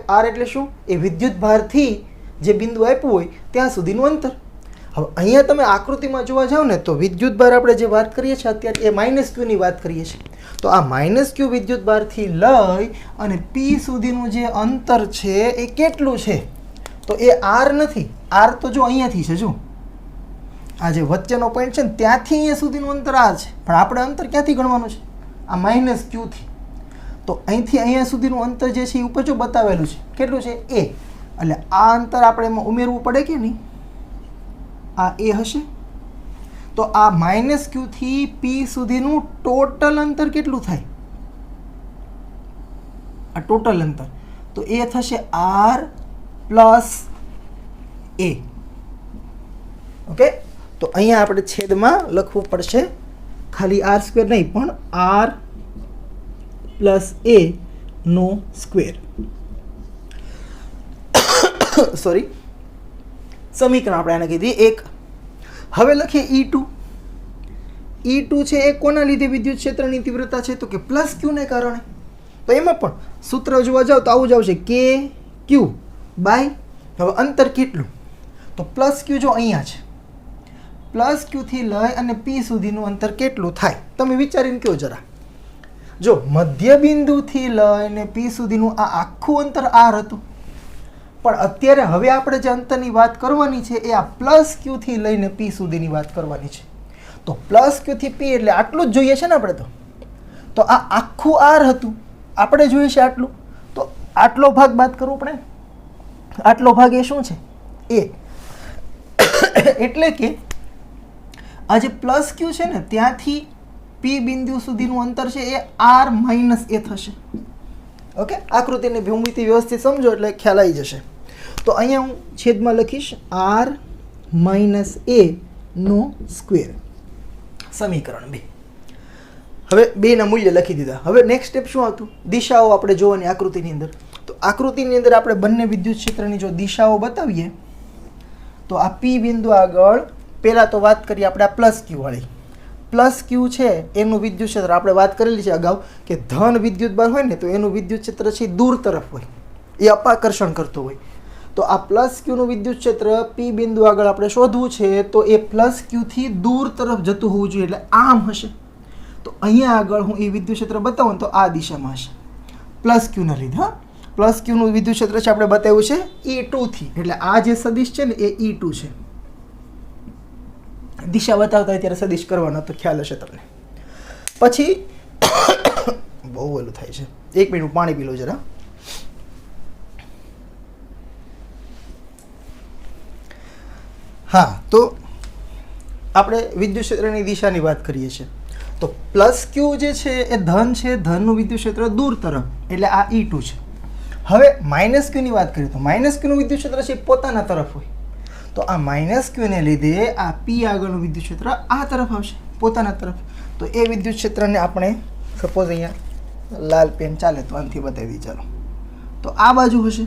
A: આર એટલે શું? એ વિદ્યુત ભારથી જે બિંદુ આપ્યું હોય ત્યાં સુધીનું અંતર. હવે અહીંયા તમે આકૃતિમાં જોવા જાઓ ને તો વિદ્યુત ભાર આપણે જે વાત કરીએ છીએ અત્યારે એ માઇનસ ક્યુની વાત કરીએ છીએ. તો આ માઇનસ ક્યુ વિદ્યુત ભારથી લઈ અને પી સુધીનું જે અંતર છે એ કેટલું છે? તો એ આર નથી. આર તો જો અહીંયાથી છે, જો આ જે વચ્ચેનો પોઈન્ટ છે ને ત્યાંથી અહીંયા સુધીનું અંતર આર છે, પણ આપણે અંતર ક્યાંથી ગણવાનું છે? આ માઇનસ ક્યુથી. તો અહીંથી અહીંયા સુધીનું અંતર જે છે એ ઉપર જો બતાવેલું છે કેટલું છે? એ. એટલે આ અંતર આપણે એમાં ઉમેરવું પડે કે નહીં? આ એ હશે. તો આ માઇનસ ક્યુથી પી સુધીનું ટોટલ અંતર કેટલું થાય? આ ટોટલ અંતર તો એ થશે આર પ્લસ એ. ઓકે, તો અહીંયા આપણે છેદમાં લખવું પડશે ખાલી આર સ્ક્વેર નહીં પણ આર પ્લસ એ નો સ્ક્વેર. સોરી, સમીકરણ આપણે આને કીધી એક. હવે લખીએ E2. E2 છે એ કોના લીધે વિદ્યુત ક્ષેત્રની તીવ્રતા છે? તો કે પ્લસ ક્યુને કારણે. તો એમાં પણ સૂત્ર જોવા જાવ તો આવું જ આવશે કે ક્યુ બાય, હવે અંતર કેટલું? તો પ્લસ ક્યુ જો અહીંયા છે, પ્લસ ક્યુથી લઈ અને પી સુધીનું અંતર કેટલું થાય? તમે વિચારીને કહો જરા. જો મધ્ય બિંદુથી લઈને પી સુધીનું આ આખું અંતર આર હતું, પણ અત્યારે હવે આપણે જે અંતરની વાત કરવાની છે એ આ પ્લસ ક્યુથી લઈને પી સુધીની વાત કરવાની છે. તો પ્લસ ક્યુથી પી એટલે આટલું જ જોઈએ છે ને આપણે. તો આ આખું આર હતું, આપણે જોઈએ છે આટલું, તો આટલો ભાગ બાદ કરવો પડે. આટલો ભાગ એ શું છે? એ. એટલે કે આ જે પ્લસ ક્યુ છે ને ત્યાંથી પી બિંદુ સુધીનું અંતર છે એ આર માઇનસ એ થશે. ઓકે, આકૃતિની ભૂમિતિ વ્યવસ્થિત સમજો એટલે ખ્યાલ આવી જશે. તો અહીંયા હું છેદમાં લખીશ આર માઇનસ એ નો સ્ક્વેર. સમીકરણ 2. હવે બેના મૂલ્ય લખી દીધા. હવે નેક્સ્ટ સ્ટેપ શું હતું? દિશાઓ આપણે જોવાની આકૃતિની અંદર. તો આકૃતિની અંદર આપણે બંને વિદ્યુત ક્ષેત્રની જો દિશાઓ બતાવીએ તો આ પી બિંદુ આગળ પહેલાં તો વાત કરીએ આપણે આ પ્લસ ક્યુ વાળી. પ્લસ ક્યુ છે એનું વિદ્યુત ક્ષેત્ર આપણે વાત કરેલી છે અગાઉ કે ધન વિદ્યુત ભાર હોય ને તો એનું વિદ્યુત ક્ષેત્ર છે દૂર તરફ હોય, એ અપાકર્ષણ કરતો હોય. તો આ પ્લસ ક્યુનું વિદ્યુત ક્ષેત્ર પી બિંદુ આગળ આપણે શોધવું છે તો એ પ્લસ ક્યુથી દૂર તરફ જતું હોવું જોઈએ, એટલે આમ હશે. તો અહીંયા આગળ હું એ વિદ્યુત ક્ષેત્ર બતાવું તો આ દિશામાં હશે પ્લસ ક્યુના લીધે. હા, પ્લસ ક્યુનું વિદ્યુત ક્ષેત્ર છે આપણે બતાવ્યું છે E2 થી, એટલે આ જે સદિશ છે ને એ E2 છે. દિશા બતાવતા હોય ત્યારે સદિશ કરવાનો તો ખ્યાલ હશે તમને. પછી બહુ ઓલું થાય છે, 1 મિનિટ પાણી પી લો જરા. હા, તો આપણે વિદ્યુત ક્ષેત્રની દિશાની વાત કરીએ છીએ. તો પ્લસ ક્યુ જે છે એ ધન છે, ધનનું વિદ્યુત ક્ષેત્ર દૂર તરફ એટલે આ E2 છે. હવે માઇનસ ક્યુની વાત કરીએ તો માઇનસ ક્યુનું વિદ્યુત ક્ષેત્ર છે પોતાના તરફ હોય. તો આ માઇનસ ક્યુને લીધે આ પી આગળનું વિદ્યુત ક્ષેત્ર આ તરફ આવશે, પોતાના તરફ. તો એ વિદ્યુત ક્ષેત્રને આપણે સપોઝ અહીંયા લાલ પેન ચાલે તો આનાથી બતાવી. ચાલો, તો આ બાજુ હશે,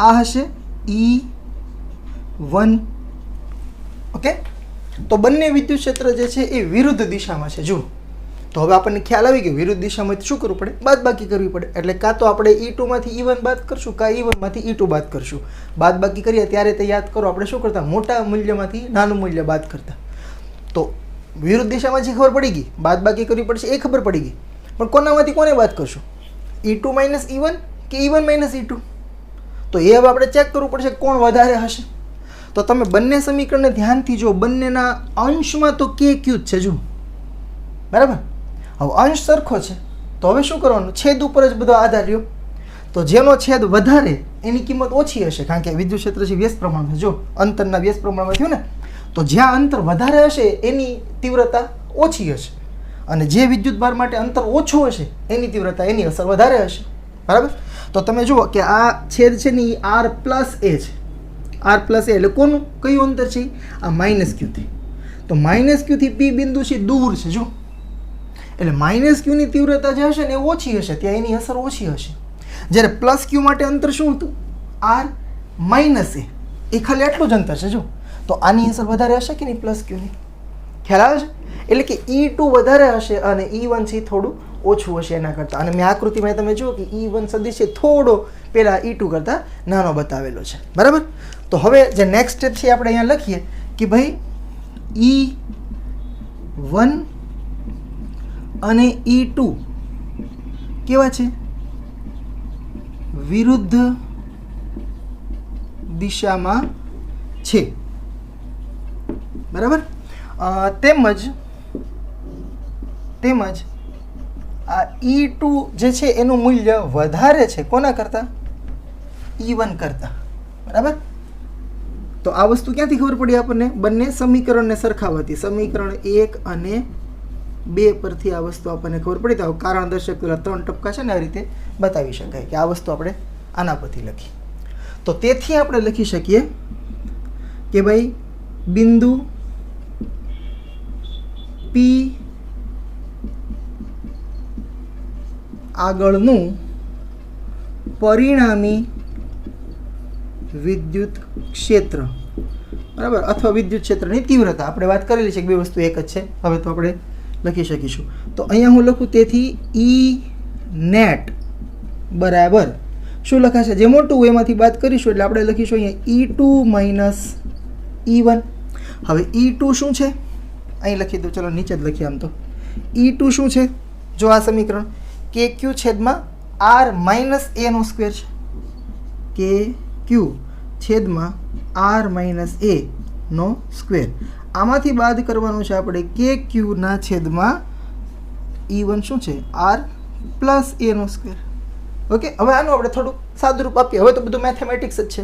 A: આ હશે E1. ઓકે, તો બંને વિદ્યુત ક્ષેત્ર જે છે એ વિરુદ્ધ દિશામાં છે. જુઓ, તો હવે આપણને ખ્યાલ આવી ગયો વિરુદ્ધ દિશામાં શું કરવું પડે? બાદબાકી કરવી પડે. એટલે કાં તો આપણે E2 માંથી E1 બાદ કરશું, કાં E1 માંથી E2 બાદ કરશું. બાદબાકી કરીએ ત્યારે તે યાદ કરો આપણે શું કરતા? મોટા મૂલ્યમાંથી નાનું મૂલ્ય બાદ કરતા. તો વિરુદ્ધ દિશામાં જે ખબર પડી ગઈ, બાદબાકી કરવી પડશે એ ખબર પડી ગઈ. પણ કોનામાંથી કોને બાદ કરશું? E2 માઇનસ E1 કે E1 માઇનસ E2? તો એ હવે આપણે ચેક કરવું પડશે કોણ વધારે હશે. તો તમે બંને સમીકરણને ધ્યાનથી જો, બંનેના અંશમાં તો કે ક્યુ જ છે. જુઓ, બરાબર. હવે અંશ સરખો છે તો હવે શું કરવાનું? છેદ ઉપર જ બધો આધાર રહ્યો. તો જેનો છેદ વધારે એની કિંમત ઓછી હશે, કારણ કે વિદ્યુત ક્ષેત્ર છે વ્યસ્ત પ્રમાણમાં. જો અંતરના વ્યસ્ત પ્રમાણમાં થયું ને, તો જ્યાં અંતર વધારે હશે એની તીવ્રતા ઓછી હશે, અને જે વિદ્યુત ભાર માટે અંતર ઓછું હશે એની તીવ્રતા, એની અસર વધારે હશે. બરાબર. તો તમે જુઓ કે આ છેદ છે ને એ આર પ્લસ એ છે. આર પ્લસ એ એટલે કોનું કયું અંતર છે? આ માઇનસ ક્યુથી. તો માઇનસ ક્યુથી પી બિંદુ છે દૂર છે. જો એટલે માઇનસ ક્યુની તીવ્રતા જે હશે ને એ ઓછી હશે, ત્યાં એની અસર ઓછી હશે. જ્યારે પ્લસ ક્યુ માટે અંતર શું હતું? આર માઇનસ એ ખાલી આટલું જ અંતર છે. જો તો આની અસર વધારે હશે કે નહીં પ્લસ ક્યુની? ખ્યાલ આવે છે? એટલે કે E2 વધારે હશે અને E1 છે થોડું ઓછું હશે એના કરતાં. અને મેં આકૃતિમાં તમે જુઓ કે E1 સદિશ છે થોડો પહેલાં E2 કરતાં નાનો બતાવેલો છે. બરાબર? તો હવે જે નેક્સ્ટ સ્ટેપ છે આપણે અહીંયા લખીએ કે ભાઈ E1 અને E2 કેવા છે? વિરુદ્ધ દિશામાં છે. બરાબર? તેમજ આ E2 જે છે એનું મૂલ્ય વધારે છે કોના કરતાં? E1 કરતાં. બરાબર? તો આ વસ્તુ ક્યાંથી ખબર પડી આપણને? બંને સમીકરણને સરખાવવાથી. સમીકરણ 1 અને 2 પરથી આ વસ્તુ આપણને ખબર પડી. તો કારણ દર્શક પેલા 3 ટપકા છે ને આ રીતે બતાવી શકાય કે આ વસ્તુ આપણે આના પરથી લખી. તો તેથી આપણે લખી શકીએ કે ભાઈ બિંદુ P આગળનું પરિણામી વિદ્યુત ક્ષેત્ર, બરાબર, અથવા વિદ્યુત ક્ષેત્રની તીવ્રતા આપણે વાત કરેલી છે કે બે વસ્તુ એક જ છે. હવે તો આપણે લખી શકીશું. તો અહીંયા હું લખું તેથી E નેટ બરાબર શું લખાશે? જે મોટું હોય એમાંથી બાદ કરીશું એટલે આપણે લખીશું અહીંયા E2 માઇનસ E1. હવે E2 શું છે? અહીં લખી દો. ચલો નીચે જ લખીએ. આમ તો E2 શું છે? જો આ સમીકરણ KQ છેદમાં R માઇનસ A નો સ્ક્વેર છે. KQ છેદમાં R માઇનસ A નો સ્ક્વેર. આમાંથી બાદ કરવાનું છે આપણે KQ ના છેદમાં E1 શું છે? R પ્લસ A નો સ્ક્વેર. ઓકે, હવે આનું આપણે થોડુંક સાદુરૂપ આપીએ. હવે તો બધું મેથેમેટિક્સ જ છે.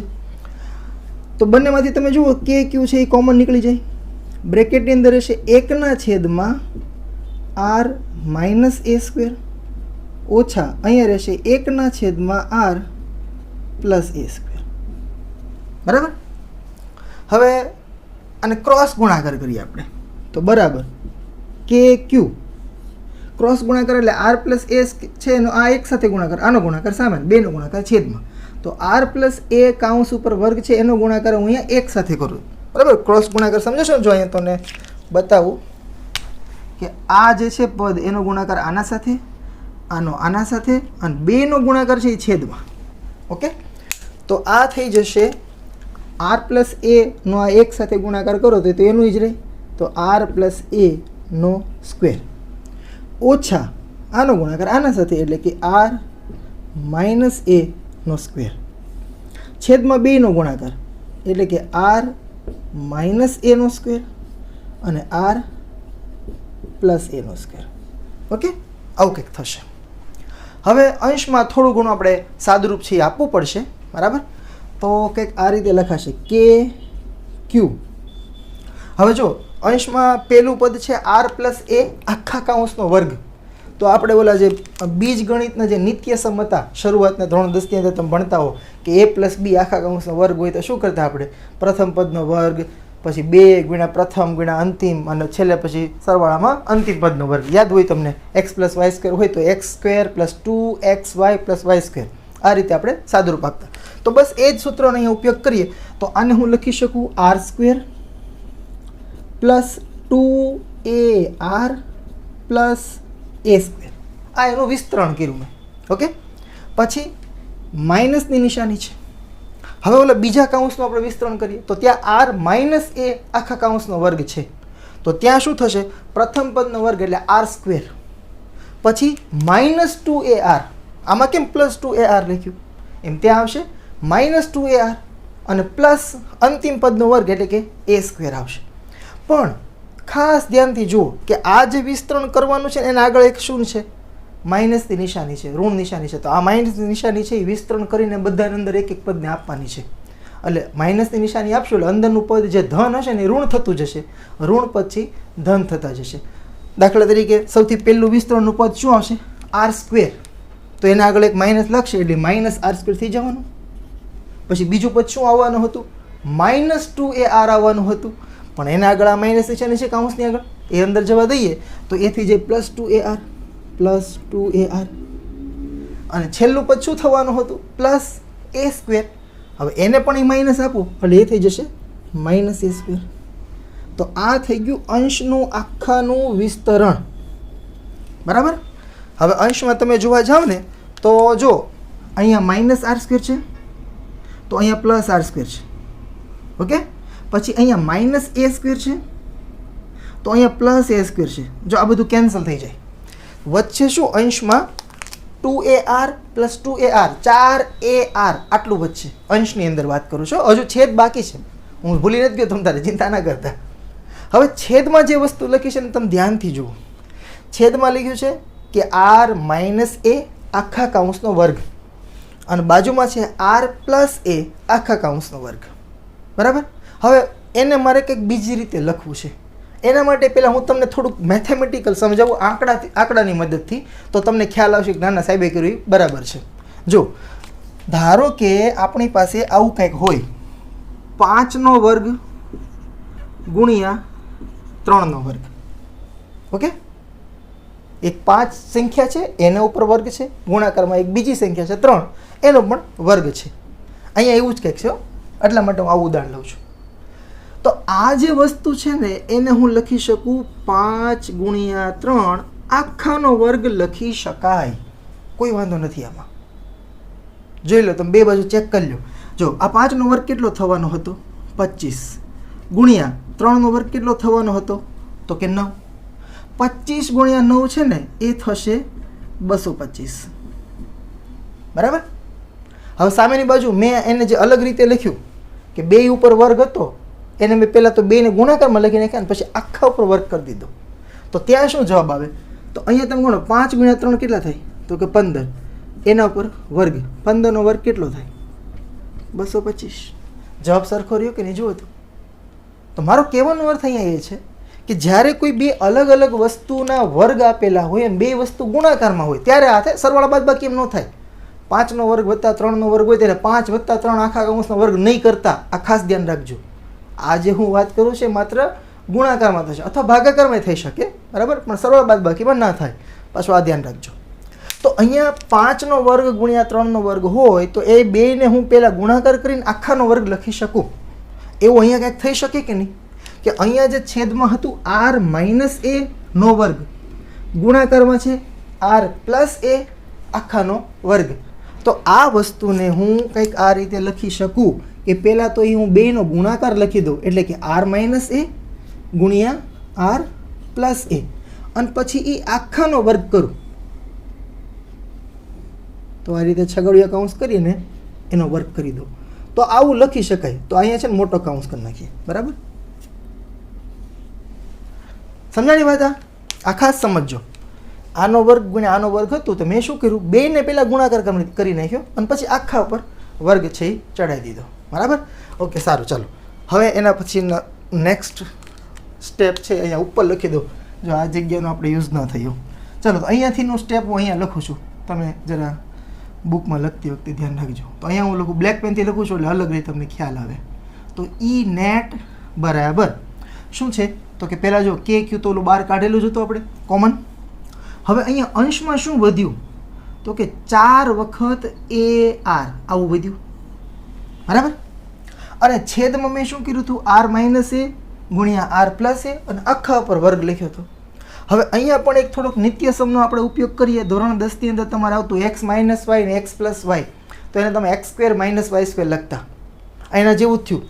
A: તો બંનેમાંથી તમે જુઓ KQ છે એ કોમન નીકળી જાય. બ્રેકેટની અંદર રહેશે 1 ના છેદમાં R માઇનસ A સ્ક્વેર ઓછા અહીંયા રહેશે 1 ના છેદમાં R પ્લસ A સ્ક્વેર. બરાબર? હવે આને ક્રોસ ગુણાકાર કરીએ આપણે. તો બરાબર KQ ક્રોસ ગુણાકાર એટલે R પ્લસ A છે એનો આ એક સાથે ગુણાકાર, આનો ગુણાકાર સામે, બેનો ગુણાકાર છેદમાં. તો R પ્લસ A કાઉન્સ ઉપર વર્ગ છે એનો ગુણાકાર હું અહીંયા એક સાથે કરું. બરાબર? ક્રોસ ગુણાકાર સમજો? જો અહીંયા તમને બતાવું કે આ જે છે પદ એનો ગુણાકાર આના સાથે, આનો આના સાથે, અને બેનો ગુણાકાર છે એ છેદમાં. ઓકે, તો આ થઈ જશે R પ્લસ A નો આ એક સાથે ગુણાકાર કરો તો એનું જ રહે. તો R પ્લસ A નો સ્ક્વેર ઓછા આનો ગુણાકાર આના સાથે એટલે કે R માઇનસ A નો સ્ક્વેર છેદમાં બેનો ગુણાકાર એટલે કે R માઇનસ A નો સ્ક્વેર અને R પ્લસ A નો સ્ક્વેર. ઓકે, આવું કંઈક થશે. હવે અંશમાં થોડું ઘણું આપણે સાદુરૂપ છે એ આપવું પડશે. બરાબર? તો કંઈક આ રીતે લખાશે KQ. હવે જો અંશમાં પહેલું પદ છે R પ્લસ A આખા કાઉન્સનો વર્ગ. તો આપણે ઓલા જે બીજગણિતના જે નિત્યસમ હતા શરૂઆતના ધોરણ 10 ની અંદર તમે ભણતા હો કે A પ્લસ B આખા કાઉન્સનો વર્ગ હોય તો શું કરતા આપણે? પ્રથમ પદનો વર્ગ, પછી 2 ગુણ્યા પ્રથમ ગુણ્યા અંતિમ, અને છેલ્લે પછી સરવાળામાં અંતિમ પદનો વર્ગ. યાદ હોય તમને x પ્લસ વાય સ્ક્વેર હોય તો x square plus 2xy plus y square. આ રીતે આપણે સાદુરૂપ આપતા. તો બસ એ જ સૂત્રનો અહીંયા ઉપયોગ કરીએ તો આને હું લખી શકું R square plus 2AR plus A square. આ એનું વિસ્તરણ કર્યું મેં. ઓકે, પછી માઇનસની નિશાની છે. હવે ઓલા બીજા કાઉન્સનું આપણે વિસ્તરણ કરીએ તો ત્યાં R માઇનસ A આખા કાઉન્સનો વર્ગ છે. તો ત્યાં શું થશે? પ્રથમ પદનો વર્ગ એટલે R સ્ક્વેર પછી માઇનસ 2AR. આમાં કેમ પ્લસ 2AR લખ્યું? એમ ત્યાં આવશે માઇનસ 2AR અને પ્લસ અંતિમ પદનો વર્ગ એટલે કે A સ્ક્વેર આવશે. પણ ખાસ ધ્યાનથી જુઓ કે આ જે વિસ્તરણ કરવાનું છે એના આગળ એક શું છે? માઇનસની નિશાની છે, ઋણ નિશાની છે. તો આ માઇનસની નિશાની છે એ વિસ્તરણ કરીને બધાની અંદર એક એક પદને આપવાની છે. એટલે માઇનસની નિશાની આપશું એટલે અંદરનું પદ જે ધન હશે ને એ ઋણ થતું જશે, ઋણ પછી ધન થતા જશે. દાખલા તરીકે સૌથી પહેલું વિસ્તરણનું પદ શું આવશે? R square. તો એના આગળ એક માઇનસ લખશે એટલે માઇનસ R સ્ક્વેર થઈ જવાનું. પછી બીજું પદ શું આવવાનું હતું? માઇનસ 2AR આવવાનું હતું. પણ એના આગળ આ માઇનસ નિશાની છે કાઉન્સની આગળ, એ અંદર જવા દઈએ તો એ થઈ જાય પ્લસ 2AR. પ્લસ 2ar અને છેલ્લું પદ શું થવાનું હતું પ્લસ a સ્ક્વેર. હવે એને પણ એ માઇનસ આપો એટલે એ થઈ જશે માઇનસ a સ્ક્વેર. તો આ થઈ ગયું અંશનું આખાનું વિસ્તરણ. બરાબર. હવે અંશમાં તમે જોવા જાઓ ને તો જો અહીંયા માઇનસ આર સ્ક્વેર છે તો અહીંયા પ્લસ આર સ્ક્વેર છે. ઓકે. પછી અહીંયા માઇનસ એ સ્ક્વેર છે તો અહીંયા પ્લસ એ સ્ક્વેર છે. જો આ બધું કેન્સલ થઈ જાય. વચ્ચે શું અંશમાં 2ar પ્લસ 2ar 4ar આટલું વચ્ચે અંશની અંદર વાત કરું છું. હજુ છેદ બાકી છે, હું ભૂલી નથી ગયો, તમે તારે ચિંતા ના કરતા. હવે છેદમાં જે વસ્તુ લખી છે ને તમે ધ્યાનથી જુઓ. છેદમાં લખ્યું છે કે r માઇનસ એ આખા કાઉન્સનો વર્ગ અને બાજુમાં છે r પ્લસ એ આખા કાઉન્સનો વર્ગ. બરાબર. હવે એને મારે કંઈક બીજી રીતે લખવું છે. એના માટે પહેલાં હું તમને થોડુંક મેથેમેટિકલ સમજાવું આંકડાની મદદથી, તો તમને ખ્યાલ આવશે કે નાના સાહેબે કર્યું બરાબર છે. જો ધારો કે આપણી પાસે આવું કંઈક હોય 5નો વર્ગ ગુણ્યા 3નો વર્ગ. ઓકે. એક 5 સંખ્યા છે એના ઉપર વર્ગ છે, ગુણાકારમાં એક બીજી સંખ્યા છે 3 એનો પણ વર્ગ છે. અહીંયા એવું જ કંઈક છે, એટલા માટે હું આવું ઉદાહરણ લઉં છું. તો આ જે વસ્તુ છે ને એને હું લખી શકું 5 ગુણ્યા 3 આખાનો વર્ગ લખી શકાય, કોઈ વાંધો નથી આમાં. જોઈ લો તમે બે બાજુ ચેક કરી લો. જો આ 5નો વર્ગ કેટલો થવાનો હતો 25 ગુણ્યા 3નો વર્ગ કેટલો થવાનો હતો તો કે 9. 25 ગુણ્યા 9 છે ને એ થશે 225. બરાબર. હવે સામેની બાજુ મેં એને જે અલગ રીતે લખ્યું કે 2 ઉપર વર્ગ હતો એને મેં પહેલાં તો 2ને ગુણાકારમાં લખી નાખ્યા અને પછી આખા ઉપર વર્ગ કરી દીધો. તો ત્યાં શું જવાબ આવે તો અહીંયા તમે ગણો 5 ગુણ્યા 3 કેટલા થાય તો કે 15. એના ઉપર વર્ગ 15નો વર્ગ કેટલો થાય 225. જવાબ સરખો રહ્યો કે નહીં જુઓ તો મારો કહેવાનો અર્થ અહીંયા એ છે કે જ્યારે કોઈ બે અલગ અલગ વસ્તુના વર્ગ આપેલા હોય અને બે વસ્તુ ગુણાકારમાં હોય ત્યારે આ થાય. સરવાળા બાદબાકી એમ ન થાય. 5નો વર્ગ વત્તા 3નો વર્ગ હોય ત્યારે 5 વત્તા 3 આખા કાઉન્સનો વર્ગ નહીં કરતા. આ ખાસ ધ્યાન રાખજો. આ જે હું વાત કરું છું માત્ર ગુણાકારમાં થશે અથવા ભાગાકારમાં થઈ શકે. બરાબર. પણ સરવાળા બાદબાકીમાં ના થાય. પાછું આ ધ્યાન રાખજો. તો અહીંયા 5નો વર્ગ ગુણ્યા 3નો વર્ગ હોય તો એ બેને હું પહેલાં ગુણાકાર કરીને આખાનો વર્ગ લખી શકું. એવું અહીંયા કંઈક થઈ શકે કે નહીં કે અહીંયા જે છેદમાં હતું r માઇનસ એ નો વર્ગ ગુણાકારમાં છે r પ્લસ એ આખાનો વર્ગ. તો આ વસ્તુને હું કંઈક આ રીતે લખી શકું કે પહેલાં તો એ હું બેનો ગુણાકાર લખી દઉં એટલે કે r માઇનસ એ ગુણ્યા r પ્લસ એ અને પછી એ આખાનો વર્ગ કરું. તો આ રીતે છગડીયા કાઉન્સ કરીને એનો વર્ગ કરી દો તો આવું લખી શકાય. તો અહીંયા છે ને મોટો કાઉન્સ કરી નાખીએ. બરાબર. સમજાણી વાત? આ ખાસ સમજજો. આનો વર્ગ ગુણ્યા આનો વર્ગ હતું તો મેં શું કર્યું બેને પહેલાં ગુણાકાર કરી નાખ્યો અને પછી આખા ઉપર વર્ગ છે એ ચડાવી દીધો. બરાબર. ઓકે સારું. ચાલો હવે એના પછી નેક્સ્ટ સ્ટેપ છે અહીંયા ઉપર લખી દો. જો આ જગ્યાનો આપણે યુઝ ન થયો. ચાલો તો અહીંયાથીનું સ્ટેપ હું અહીંયા લખું છું. તમે જરા બુકમાં લખતી વખતે ધ્યાન રાખજો. તો અહીંયા હું લખું બ્લેક પેનથી લખું છું એટલે અલગ રીતે તમને ખ્યાલ આવે. તો ઈ નેટ બરાબર શું છે તો કે પહેલાં જો કે ક્યુ તો ઓલું બહાર કાઢેલું જ હતું આપણે કોમન. હવે અહીંયા અંશમાં શું વધ્યું તો કે 4 વખત AR આવું વધ્યું. બરાબર. અને છેદમાં મેં શું કર્યું હતું r માઇનસ એ ગુણ્યા r પ્લસ એ અને આખા ઉપર વર્ગ લખ્યો હતો. હવે અહીંયા પણ એક થોડોક નિત્યસમનો આપણે ઉપયોગ કરીએ. ધોરણ 10ની અંદર તમારે આવતું x માઇનસ વાય ને x પ્લસ વાય તો એને તમે x square minus y square લખતા. એના જેવું જ થયું.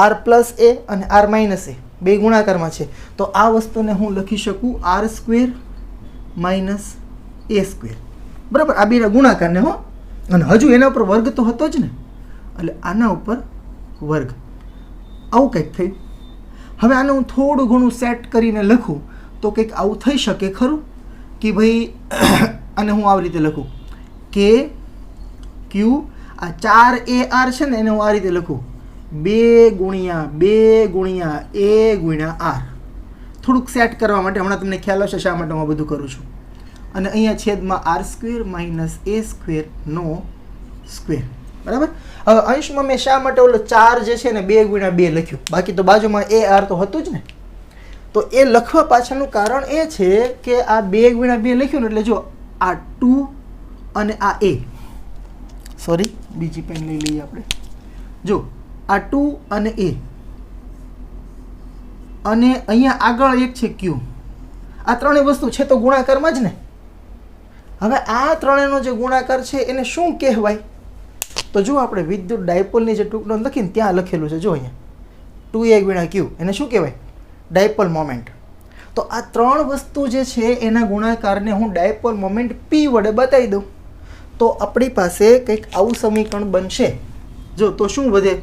A: r પ્લસ એ અને r માઇનસ એ બે ગુણાકારમાં છે તો આ વસ્તુને હું લખી શકું r સ્ક્વેર માઇનસ એ સ્ક્વેર. બરાબર. આ બેના ગુણાકારને હો અને હજુ એના ઉપર વર્ગ તો હતો જ ને એટલે આના ઉપર વર્ગ આવું કંઈક થયું. હવે આને હું થોડું ઘણું સેટ કરીને લખું તો કંઈક આવું થઈ શકે ખરું કે ભાઈ અને હું આવી રીતે લખું કે ક્યુ આ 4AR છે ને એને હું આ રીતે લખું 2 ગુણ્યા A ગુણ્યા R. થોડુંક સેટ કરવા માટે હમણાં તમને ખ્યાલ હશે શા માટે હું આ બધું કરું છું. અને અહીંયા છેદમાં r સ્ક્વેર માઇનસ એ સ્ક્વેર નો સ્ક્વેર. બરાબર. હવે અંશમાં મેં શા માટે ઓલો 4 જે છે ને 2 ગુણ્યા 2 લખ્યું, બાકી તો બાજુમાં AR તો હતું જ ને. તો એ લખવા પાછળનું કારણ એ છે કે આ 2 × 2 લખ્યું ને એટલે જો આ 2 અને આ a, સોરી બીજી પેન લઈ લઈએ આપણે, જો આ 2 અને a, અને અહીંયા આગળ એક છે q. આ ત્રણેય વસ્તુ છે તો ગુણાકારમાં જ ને. હવે આ ત્રણેયનો જે ગુણાકાર છે એને શું કહેવાય? તો જો આપણે વિદ્યુત ડાયપોલની જે ટૂંકનો લખીને ત્યાં લખેલું છે, જો અહીંયા 2a × q, એને શું કહેવાય? Dipole moment. તો આ ત્રણ વસ્તુ જે છે એના ગુણાકારને હું ડાયપોલ મોમેન્ટ p વડે બતાવી દઉં તો આપણી પાસે કંઈક આવું સમીકરણ બનશે. જો તો શું વધે?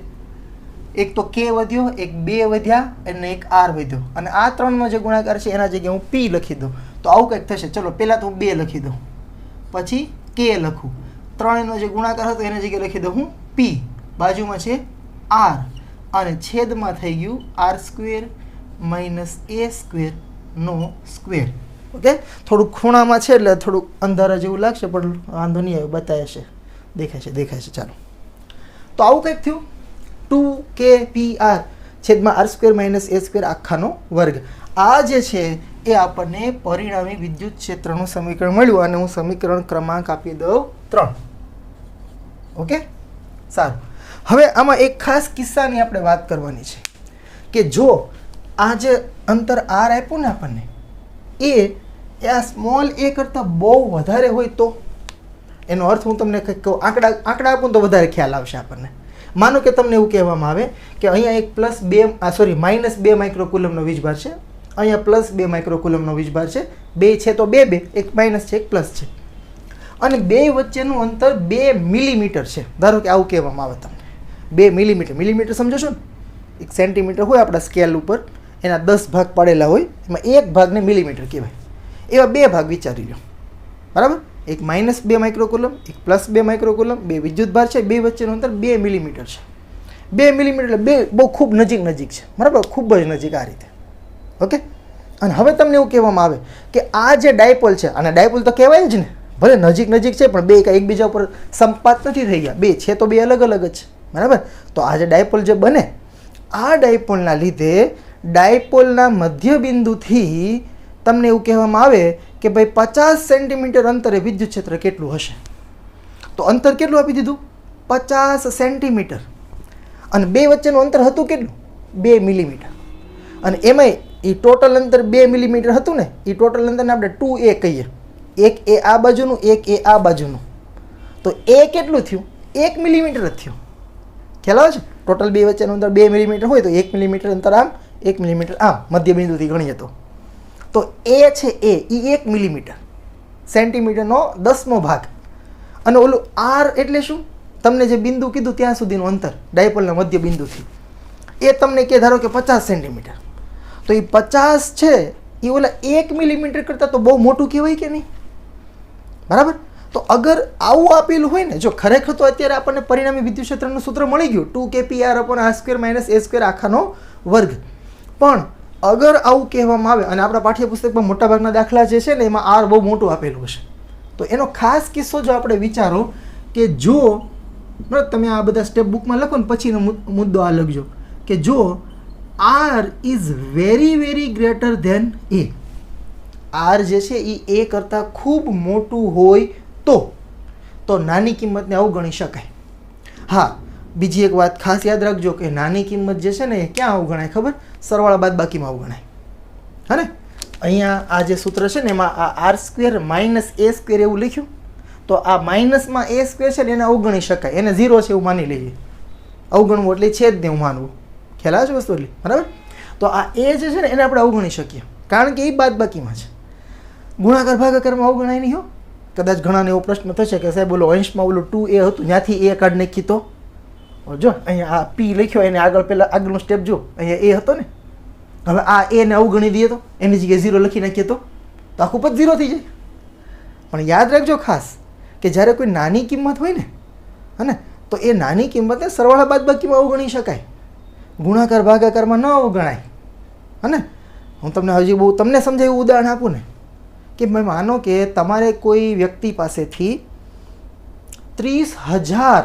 A: એક તો k વધ્યો, એક 2 વધ્યા અને એક r વધ્યો, અને આ ત્રણનો જે ગુણાકાર છે એના જગ્યાએ હું p લખી દઉં તો આવું કંઈક થશે. ચલો પહેલાં તો હું 2 લખી દઉં, પછી k લખું, ત્રણનો જે ગુણાકાર હતો એના જગ્યાએ લખી દઉં હું p, બાજુમાં છે r, અને છેદમાં થઈ ગયું r² - a² નો સ્ક્વેર. ઓકે, થોડુંક ખૂણામાં છે એટલે થોડુંક અંધારા જેવું લાગશે, પણ વાંધો નહીં આવે, બતાવે છે, દેખાય છે. ચાલો, તો આવું કંઈક થયું. 2kpr છેદમાં r² - a² આખાનો વર્ગ. આ જે છે એ આપણને પરિણામી વિદ્યુત ક્ષેત્રનું સમીકરણ મળ્યું, અને હું સમીકરણ ક્રમાંક આપી દઉં 3. ઓકે, સારું. હવે આમાં એક ખાસ કિસ્સાની આપણે વાત કરવાની છે કે જો આ જે અંતર r આપ્યું ને આપણને, એ આ સ્મોલ a કરતાં બહુ વધારે હોય તો એનો અર્થ હું તમને કંઈક કહું, આંકડા આપું તો વધારે ખ્યાલ આવશે આપણને. માનો કે તમને એવું કહેવામાં આવે કે અહીંયા એક -2 માઇક્રોકુલમનો વીજભાર છે, અહીંયા +2 માઇક્રોકુલમનો વીજભાર છે, બે છે તો 2, એક માઇનસ છે એક પ્લસ છે, અને બે વચ્ચેનું અંતર 2 મિલીમીટર છે. ધારો કે આવું કહેવામાં આવે તમને 2 મિલીમીટર. મિલીમીટર સમજો છો ને? 1 સેન્ટીમીટર હોય આપણા સ્કેલ ઉપર, એના 10 ભાગ પાડેલા હોય, એમાં એક ભાગને મિલીમીટર કહેવાય. એવા 2 ભાગ વિચારી લો, બરાબર? એક -2 માઇક્રોકુલમ, એક +2 માઇક્રોકુલમ, બે વિદ્યુતભાર છે, બે વચ્ચેનું અંતર 2 મિલીમીટર છે. 2 મિલીમીટર એટલે બે બહુ ખૂબ નજીક છે, બરાબર? ખૂબ જ નજીક આ રીતે. ઓકે, અને હવે તમને એવું કહેવામાં આવે કે આ જે ડાયપોલ છે, આને ડાયપોલ તો કહેવાય જ ને, ભલે નજીક છે પણ બે એકબીજા ઉપર સંપાત નથી થઈ ગયા, બે છે તો બે અલગ જ છે, બરાબર? તો આ જે ડાયપોલ જે બને, આ ડાયપોલના લીધે ડાયપોલના મધ્યબિંદુથી તમને એવું કહેવામાં આવે કે ભાઈ 50 સેન્ટીમીટર અંતરે વિદ્યુત ક્ષેત્ર કેટલું હશે. તો અંતર કેટલું આપી દીધું? 50 સેન્ટીમીટર. અને બે વચ્ચેનું અંતર હતું કેટલું? 2 મિલીમીટર. અને એમાંય એ ટોટલ અંતર 2 મિલીમીટર હતું ને, એ ટોટલ અંતરને આપણે 2a કહીએ. એક એ આ બાજુનું, એક એ આ બાજુનું. તો એ કેટલું થયું? 1 મિલીમીટર જ થયું. ખ્યાલ આવે છે? ટોટલ બે વચ્ચેનું અંતર 2 મિલીમીટર હોય તો 1 મિલીમીટર અંતર આમ, 1 મિલીમીટર આમ, મધ્યબિંદુથી ગણીએ તો એ છે એ 1 મિલીમીટર, સેન્ટીમીટરનો 10મો ભાગ. અને ઓલું r એટલે શું? તમને જે બિંદુ કીધું ત્યાં સુધીનું અંતર ડાયપોલના મધ્ય બિંદુથી, એ તમને કે ધારો કે 50 સેન્ટીમીટર. તો એ 50 છે એ ઓલા 1 મિલીમીટર કરતાં તો બહુ મોટું કહેવાય કે નહીં? બરાબર? તો અગર આવું આપેલું હોય ને, જો ખરેખર તો અત્યારે આપણને પરિણામી વિદ્યુત ક્ષેત્રનું સૂત્ર મળી ગયું, 2kpr/r² - a² આખાનો વર્ગ. પણ અગર આવું કહેવામાં આવે, અને આપણા પાઠ્યપુસ્તકમાં મોટાભાગના દાખલા જે છે ને એમાં r બહુ મોટું આપેલું હશે, તો એનો ખાસ કિસ્સો જો આપણે વિચારો કે જો તમે આ બધા સ્ટેપ બુકમાં લખો ને પછીનો મુદ્દો આ લખજો કે જો r is very greater than a, r જે છે એ a કરતાં ખૂબ મોટું હોય તો નાની કિંમતને અવગણી શકાય. હા, બીજી એક વાત ખાસ યાદ રાખજો કે નાની કિંમત જે છે ને એ ક્યાં અવગણાય ખબર? સરવાળા બાદબાકીમાં અવગણાય. હા ને? અહીંયા આ જે સૂત્ર છે ને એમાં આ r² - a² એવું લખ્યું, તો આ માઇનસમાં a² છે ને એને અવગણી શકાય, એને 0 છે એવું માની લઈએ. અવગણવું એટલે છે જ નહીં માનવું. ખ્યાલ આવે છે વસ્તુ એટલી? બરાબર? તો આ a જે છે ને એને આપણે અવગણી શકીએ, કારણ કે એ બાદબાકીમાં છે. ગુણાકાર ભાગાકારમાં અવગણાય નહીં હો. કદાચ ઘણાને એવો પ્રશ્ન થશે કે સાહેબ બોલો અંશમાં ઓલું 2a હતું, ત્યાંથી a કાઢ નાખી તો જો અહીંયા આ p લખ્યો એને આગળનો સ્ટેપ જો, અહીંયા a હતો ને, હવે આ a ને અવગણી દઈએ તો એની જગ્યાએ 0 લખી નાખીએ તો આખું પદ 0 થઈ જાય. પણ યાદ રાખજો ખાસ કે જ્યારે કોઈ નાની કિંમત હોય ને, હે, તો એ નાની કિંમતને સરવાળા બાદબાકીમાં અવગણી શકાય, ગુણાકાર ભાગાકારમાં ન અવગણાય. હે, હું તમને હજી બહુ તમને સમજાય એવું ઉદાહરણ આપું ને કે મેં માનો કે તમારે કોઈ વ્યક્તિ પાસેથી 30,000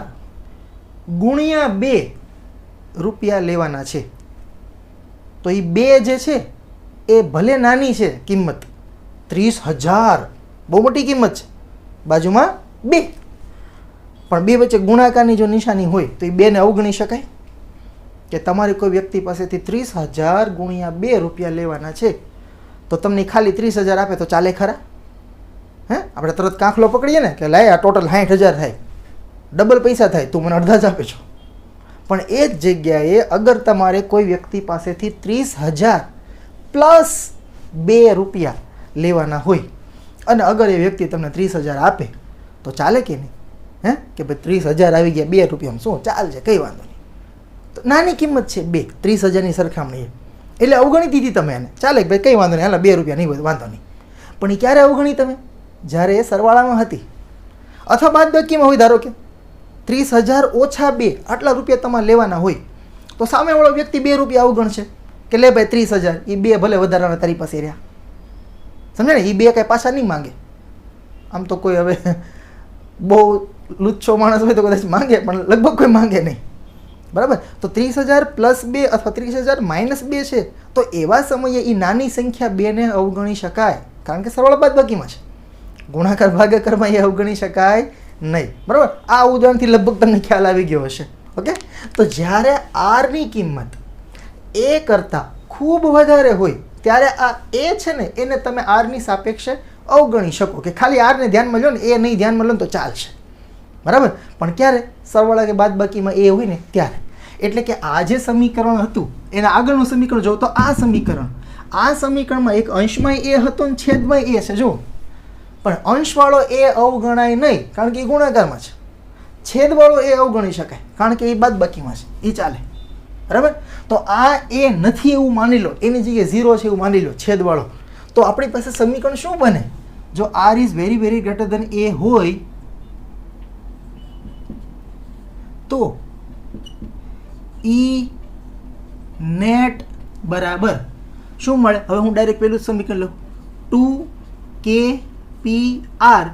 A: ગુણ્યા 2 રૂપિયા લેવાના છે, તો એ 2 જે છે એ ભલે નાની છે કિંમત 30,000, બહુ મોટી કિંમત છે, બાજુમાં 2, પણ 2 વચ્ચે ગુણાકારની જો નિશાની હોય તો એ 2ને અવગણી શકાય? કે તમારી કોઈ વ્યક્તિ પાસેથી 30,000 ગુણ્યા 2 રૂપિયા લેવાના છે તો તમને ખાલી 30,000 આપે તો ચાલે ખરા? હે, આપણે તરત કાંખલો પકડીએ ને કે લાય આ ટોટલ 60,000 થાય, ડબલ પૈસા થાય, તું મને અડધા જ આપે છો. પણ એ જ જગ્યાએ અગર તમારે કોઈ વ્યક્તિ પાસેથી 30,000 પ્લસ 2 રૂપિયા લેવાના હોય અને અગર એ વ્યક્તિ તમને 30,000 આપે તો ચાલે કે નહીં? હે, કે ભાઈ 30,000 આવી ગયા 2 રૂપિયામાં શું ચાલશે, કંઈ વાંધો નહીં. તો નાની કિંમત છે 2, 30,000ની સરખામણીએ, એટલે અવગણી દીધી તમે એને, ચાલે ભાઈ કંઈ વાંધો નહીં, હાલ 2 રૂપિયા નહીં વાંધો નહીં. પણ એ ક્યારે અવગણી તમે? જ્યારે એ સરવાળામાં હતી અથવા બાદબાકીમાં હોય. ધારો કે 30,000 ઓછા 2 આટલા રૂપિયા તમારે લેવાના હોય તો સામેવાળો વ્યક્તિ 2 રૂપિયા અવગણશે કે લે ભાઈ 30,000, એ 2 ભલે વધારાના તારી પાસે રહ્યા, સમજે ને? એ 2 કાંઈ પાછા નહીં માંગે. આમ તો કોઈ હવે બહુ લુચ્છો માણસ હોય તો કદાચ માંગે, પણ લગભગ કોઈ માંગે નહીં, બરાબર? તો 30,000 પ્લસ 2 અથવા 30,000 માઇનસ 2 છે તો એવા સમયે એ નાની સંખ્યા 2ને અવગણી શકાય, કારણ કે સરવાળા બાદબાકીમાં છે. ગુણાકાર ભાગાકારમાં એ અવગણી શકાય નહીં, બરાબર? આ ઉદાહરણથી લગભગ તમને ખ્યાલ આવી ગયો હશે. ઓકે, તો જ્યારે આરની કિંમત એ કરતાં ખૂબ વધારે હોય ત્યારે આ એ છે ને એને તમે આરની સાપેક્ષે અવગણી શકો, કે ખાલી આરને ધ્યાનમાં લો ને, એ નહીં ધ્યાનમાં લો ને તો ચાલશે, બરાબર? પણ ક્યારે? સરવાળા કે બાદબાકીમાં એ હોય ને ત્યારે. એટલે કે આ જે સમીકરણ હતું એના આગળનું સમીકરણ જો તો આ સમીકરણમાં એક અંશમાં એ હતો ને છેદમાં એ છે, જો. પણ અંશવાળો એ અવગણાય નહીં કારણ કે એ ગુણાકારમાં છે, છેદવાળો એ અવગણી શકાય કારણ કે એ બાદબાકીમાં છે, એ ચાલે, બરાબર? તો આ એ નથી એવું માની લો, એની જગ્યાએ 0 છે એવું માની લો, છેદવાળો. તો આપણી પાસે સમીકરણ શું બને? જો r is very very greater than a હોય તો E નેટ બરાબર શું મળે? હવે હું ડાયરેક્ટ પહેલું જ સમીકરણ લઉં, 2kpr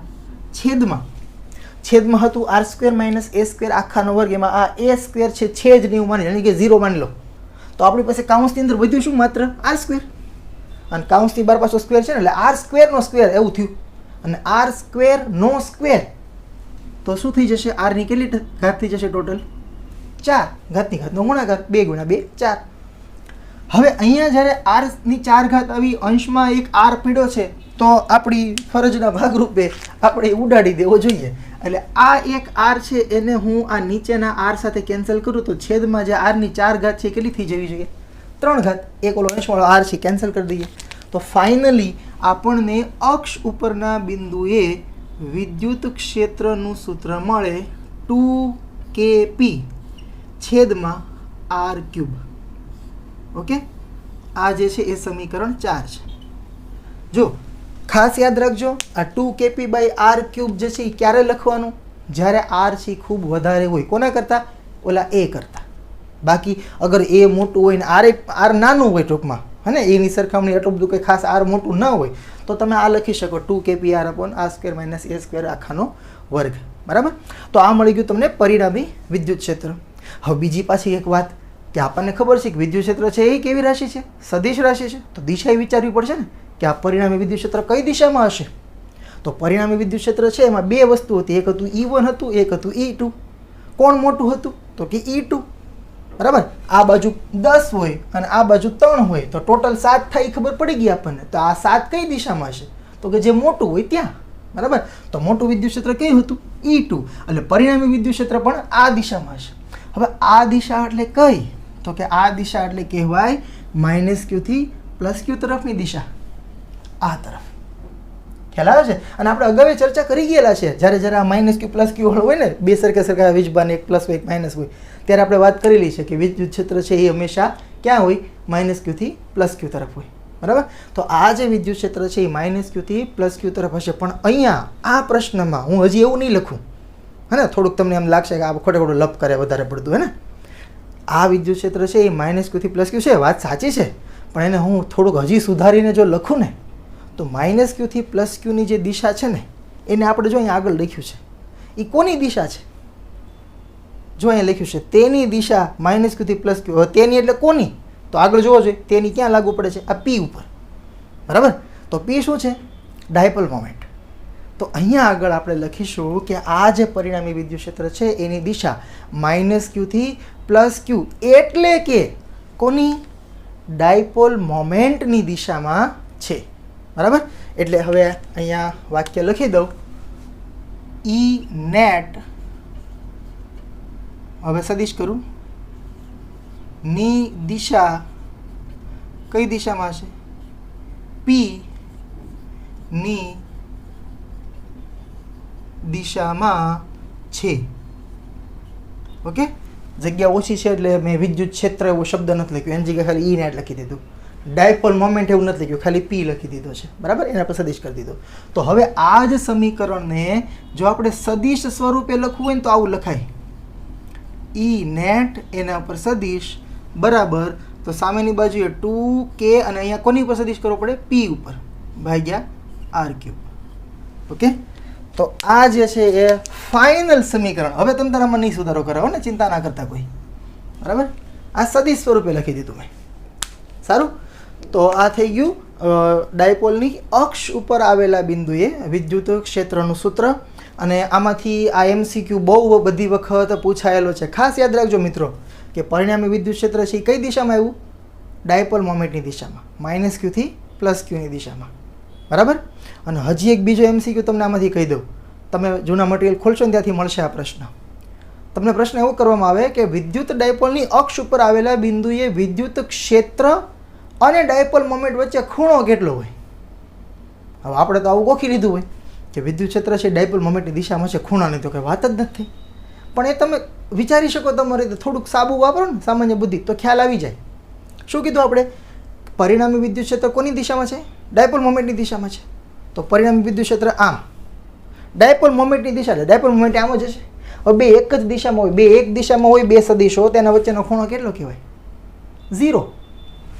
A: છેદમાં હતું r² માઇનસ a² આખાનો વર્ગ, એમાં આ a² છે જ નહીં એવું માની, એટલે કે 0 માની લો. તો આપણી પાસે કાઉન્સની અંદર વધ્યું શું? માત્ર r², અને કાઉન્સની બાર પાછો સ્ક્વેર છે ને, એટલે r² નો સ્ક્વેર એવું થયું, અને r² નો સ્ક્વેર તો શું થઈ જશે? r ની કેટલી ઘાત થઈ જશે? ટોટલ 4, ઘાતની ઘાતનો ગુણાકાર, 2 × 2 4. હવે અહીંયા જ્યારે r ની 4 ઘાત આવી, અંશમાં એક r પીડ્યો છે તો આપણી ફરજના ભાગરૂપે આપણે ઉડાડી દેવો જોઈએ. એટલે આ એક r છે એને હું આ નીચેના r સાથે કેન્સલ કરું તો છેદમાં જે r ની 4 ઘાત છે કેટલી થઈ જવી જોઈએ? 3 ઘાત. એક ઓલો અંશવાળો r છે કેન્સલ કરી દઈએ તો ફાઇનલી આપણને અક્ષ ઉપરના બિંદુએ વિદ્યુત ક્ષેત્રનું સૂત્ર મળે 2kp છેદમાં r³. ઓકે, આ જે છે એ સમીકરણ 4 છે. જો ખાસ યાદ રાખજો, આ 2kp/r³ જે છે એ ક્યારે લખવાનું? જ્યારે r છે ખૂબ વધારે હોય, કોના કરતાં? ઓલા a કરતાં. બાકી અગર a મોટું હોય ને r નાનું હોય ટૂંકમાં, હે ને, એની સરખામણી એટલું બધું કંઈ ખાસ r મોટું ન હોય તો તમે આ લખી શકો 2kpr/r² માઇનસ a² આખાનો વર્ગ, બરાબર? તો આ મળી ગયું તમને પરિણામી વિદ્યુત ક્ષેત્ર. હવે બીજી પાછી એક વાત કે આપણને ખબર છે કે વિદ્યુત ક્ષેત્ર છે એ કેવી રાશિ છે? સદિશ રાશિ છે. તો દિશા એ વિચારવી પડશે ને કે આ પરિણામી વિદ્યુત ક્ષેત્ર કઈ દિશામાં હશે? તો પરિણામી વિદ્યુત ક્ષેત્ર છે એમાં 2 વસ્તુ હતી, એક હતું E1 હતું, એક હતું E2. કોણ મોટું હતું? તો કે E2, બરાબર? આ બાજુ 10 હોય અને આ બાજુ 3 હોય તો ટોટલ 7 થાય, ખબર પડી ગઈ આપણને. તો આ 7 કઈ દિશામાં હશે? તો કે જે મોટું હોય ત્યાં, બરાબર? તો મોટું વિદ્યુત ક્ષેત્ર કયું હતું? E2. એટલે પરિણામી વિદ્યુત ક્ષેત્ર પણ આ દિશામાં હશે. હવે આ દિશા એટલે કઈ? તો કે આ દિશા એટલે કહેવાય -q થી +q તરફની દિશા, આ તરફ. ખ્યાલ આવે છે? અને આપણે અગાઉ ચર્ચા કરી ગયેલા છે, જ્યારે આ -q +q હોય ને, બે સરખા વીજભાન, એક પ્લસ હોય એક માઇનસ હોય, ત્યારે આપણે વાત કરેલી છે કે વિદ્યુત ક્ષેત્ર છે એ હંમેશા ક્યાં હોય? -q થી +q તરફ હોય, બરાબર? તો આ જે વિદ્યુત ક્ષેત્ર છે એ -q થી +q તરફ હશે. પણ અહીંયા આ પ્રશ્નમાં હું હજી એવું નહીં લખું, હે ને, થોડુંક તમને એમ લાગશે કે આ ખોટે ખોટું લપ કરે વધારે પડતું, હે ને. આ વિદ્યુત ક્ષેત્ર છે એ -q થી +q છે, વાત સાચી છે, પણ એને હું થોડુંક હજી સુધારીને જો લખું ને તો -q થી +q ની જે દિશા છે ને એને આપણે જો અહીંયા આગળ લખ્યું છે, એ કોની દિશા છે? જો અહીંયા લખ્યું છે તેની દિશા -q થી +q. તેની એટલે કોની? તો આગળ જોવો જોઈએ તેની ક્યાં લાગુ પડે છે? આ P ઉપર. બરાબર. તો પી શું છે? Dipole moment. તો અહીંયા આગળ આપણે લખીશું કે આ જે પરિણામી વિદ્યુત ક્ષેત્ર છે એની દિશા -q થી +q, એટલે કે કોની? ડાયપોલ મોમેન્ટની દિશામાં છે. બરાબર. એટલે હવે અહીંયા વાક્ય લખી દઉં, ઈ નેટ, હવે સદિશ કરું, ની દિશા કઈ દિશામાં છે? પી ની દિશામાં છે. ઓકે, જગ્યા ઓછી છે એટલે મેં વિદ્યુત ક્ષેત્ર એવો શબ્દ નથી લખ્યો, એની જગ્યાએ ખાલી ઈ નેટ લખી દીધું. ડાયપોલ મોમેન્ટ એવું નથી લખ્યું, ખાલી પી લખી દીધો છે. બરાબર. એના પર સદિશ કરી દીધો. તો હવે આ જ સમીકરણને જો આપણે સદિશ સ્વરૂપે લખવું હોય ને તો આવું લખાય, ઈ નેટ એના પર સદિશ બરાબર, તો સામેની બાજુએ 2k અને અહીંયા કોની ઉપર સદિશ કરવો પડે? પી ઉપર ભાગ્યા r3. ઓકે, તો આ જે છે એ ફાઇનલ સમીકરણ. હવે તમે તારામાં નહીં સુધારો કરાવો ને, ચિંતા ના કરતા કોઈ. બરાબર. આ સદિશ સ્વરૂપે લખી દીધું મેં. સારું. તો આ થઈ ગયું ડાયપોલની અક્ષ ઉપર આવેલા બિંદુએ વિદ્યુત ક્ષેત્રનું સૂત્ર. અને આમાંથી આ MCQ બહુ બધી વખત પૂછાયેલો છે. ખાસ યાદ રાખજો મિત્રો કે પરિણામી વિદ્યુત ક્ષેત્ર છે એ કઈ દિશામાં આવ્યું? ડાયપોલ મોમેન્ટની દિશામાં, -q થી +q ની દિશામાં. બરાબર. અને હજી એક બીજો MCQ તમને આમાંથી કહી દઉં, તમે જૂના મટીરિયલ ખોલશો ને ત્યાંથી મળશે આ પ્રશ્ન. તમને પ્રશ્ન એવો કરવામાં આવે કે વિદ્યુત ડાયપોલની અક્ષ ઉપર આવેલા બિંદુએ વિદ્યુત ક્ષેત્ર અને ડાયપોલ મોમેન્ટ વચ્ચે ખૂણો કેટલો હોય? હવે આપણે તો આવું ગોખી લીધું હોય કે વિદ્યુત ક્ષેત્ર છે ડાયપોલ મોમેન્ટની દિશામાં છે, ખૂણાની તો કંઈ વાત જ નથી. પણ એ તમે વિચારી શકો તમારી રીતે, થોડુંક સાબુ વાપરો ને સામાન્ય બુદ્ધિ તો ખ્યાલ આવી જાય. શું કીધું આપણે? પરિણામી વિદ્યુત ક્ષેત્ર કોની દિશામાં છે? ડાયપોલ મોમેન્ટની દિશામાં છે. તો પરિણામી વિદ્યુત ક્ષેત્ર આમ, ડાયપોલ મોમેન્ટની દિશા છે, ડાયપોલ મોમેન્ટ આમ જ હશે. હવે બે એક જ દિશામાં હોય, બે એક દિશામાં હોય, બે સદિશો, તેના વચ્ચેનો ખૂણો કેટલો કહેવાય? 0.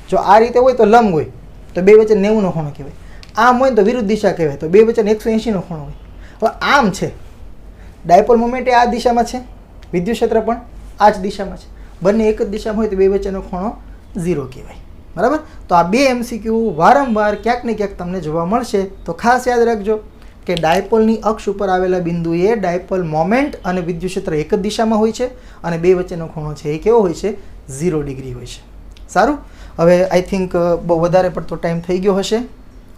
A: જો આ રીતે હોય તો લંબ હોય તો બે વચ્ચે 90નો ખૂણો કહેવાય. આમ હોય તો વિરુદ્ધ દિશા કહેવાય, તો બે વચ્ચે 180નો ખૂણો હોય. હવે આમ છે, ડાયપોલ મોમેન્ટ એ આ દિશામાં છે, વિદ્યુત ક્ષેત્ર પણ આ જ દિશામાં છે, બંને એક જ દિશામાં હોય તો બે વચ્ચેનો ખૂણો 0 કહેવાય. બરાબર. તો આ બે MCQ વારંવાર ક્યાંક ને ક્યાંક તમને જોવા મળશે. તો ખાસ યાદ રાખજો કે ડાયપોલની અક્ષ ઉપર આવેલા બિંદુએ ડાયપોલ મોમેન્ટ અને વિદ્યુત ક્ષેત્ર એક જ દિશામાં હોય છે અને બે વચ્ચેનો ખૂણો છે એ કેવો હોય છે? 0 ડિગ્રી હોય છે. સારું. હવે આઈ થિંક બહુ વધારે પડતો ટાઈમ થઈ ગયો હશે.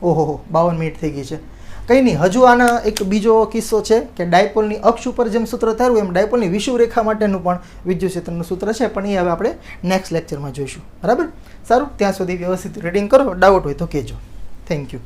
A: ઓહો, 52 મિનિટ થઈ ગઈ છે. કંઈ નહીં, હજુ આના એક બીજો કિસ્સો છે કે ડાયપોલની અક્ષ ઉપર જેમ સૂત્ર થયું એમ ડાયપોલની વિષુવરેખા માટેનું પણ વિદ્યુત ક્ષેત્રનું સૂત્ર છે, પણ એ હવે આપણે નેક્સ્ટ લેક્ચરમાં જોઈશું. બરાબર. સારું, ત્યાં સુધી વ્યવસ્થિત રીડિંગ કરો, ડાઉટ હોય તો કહેજો. Thank you.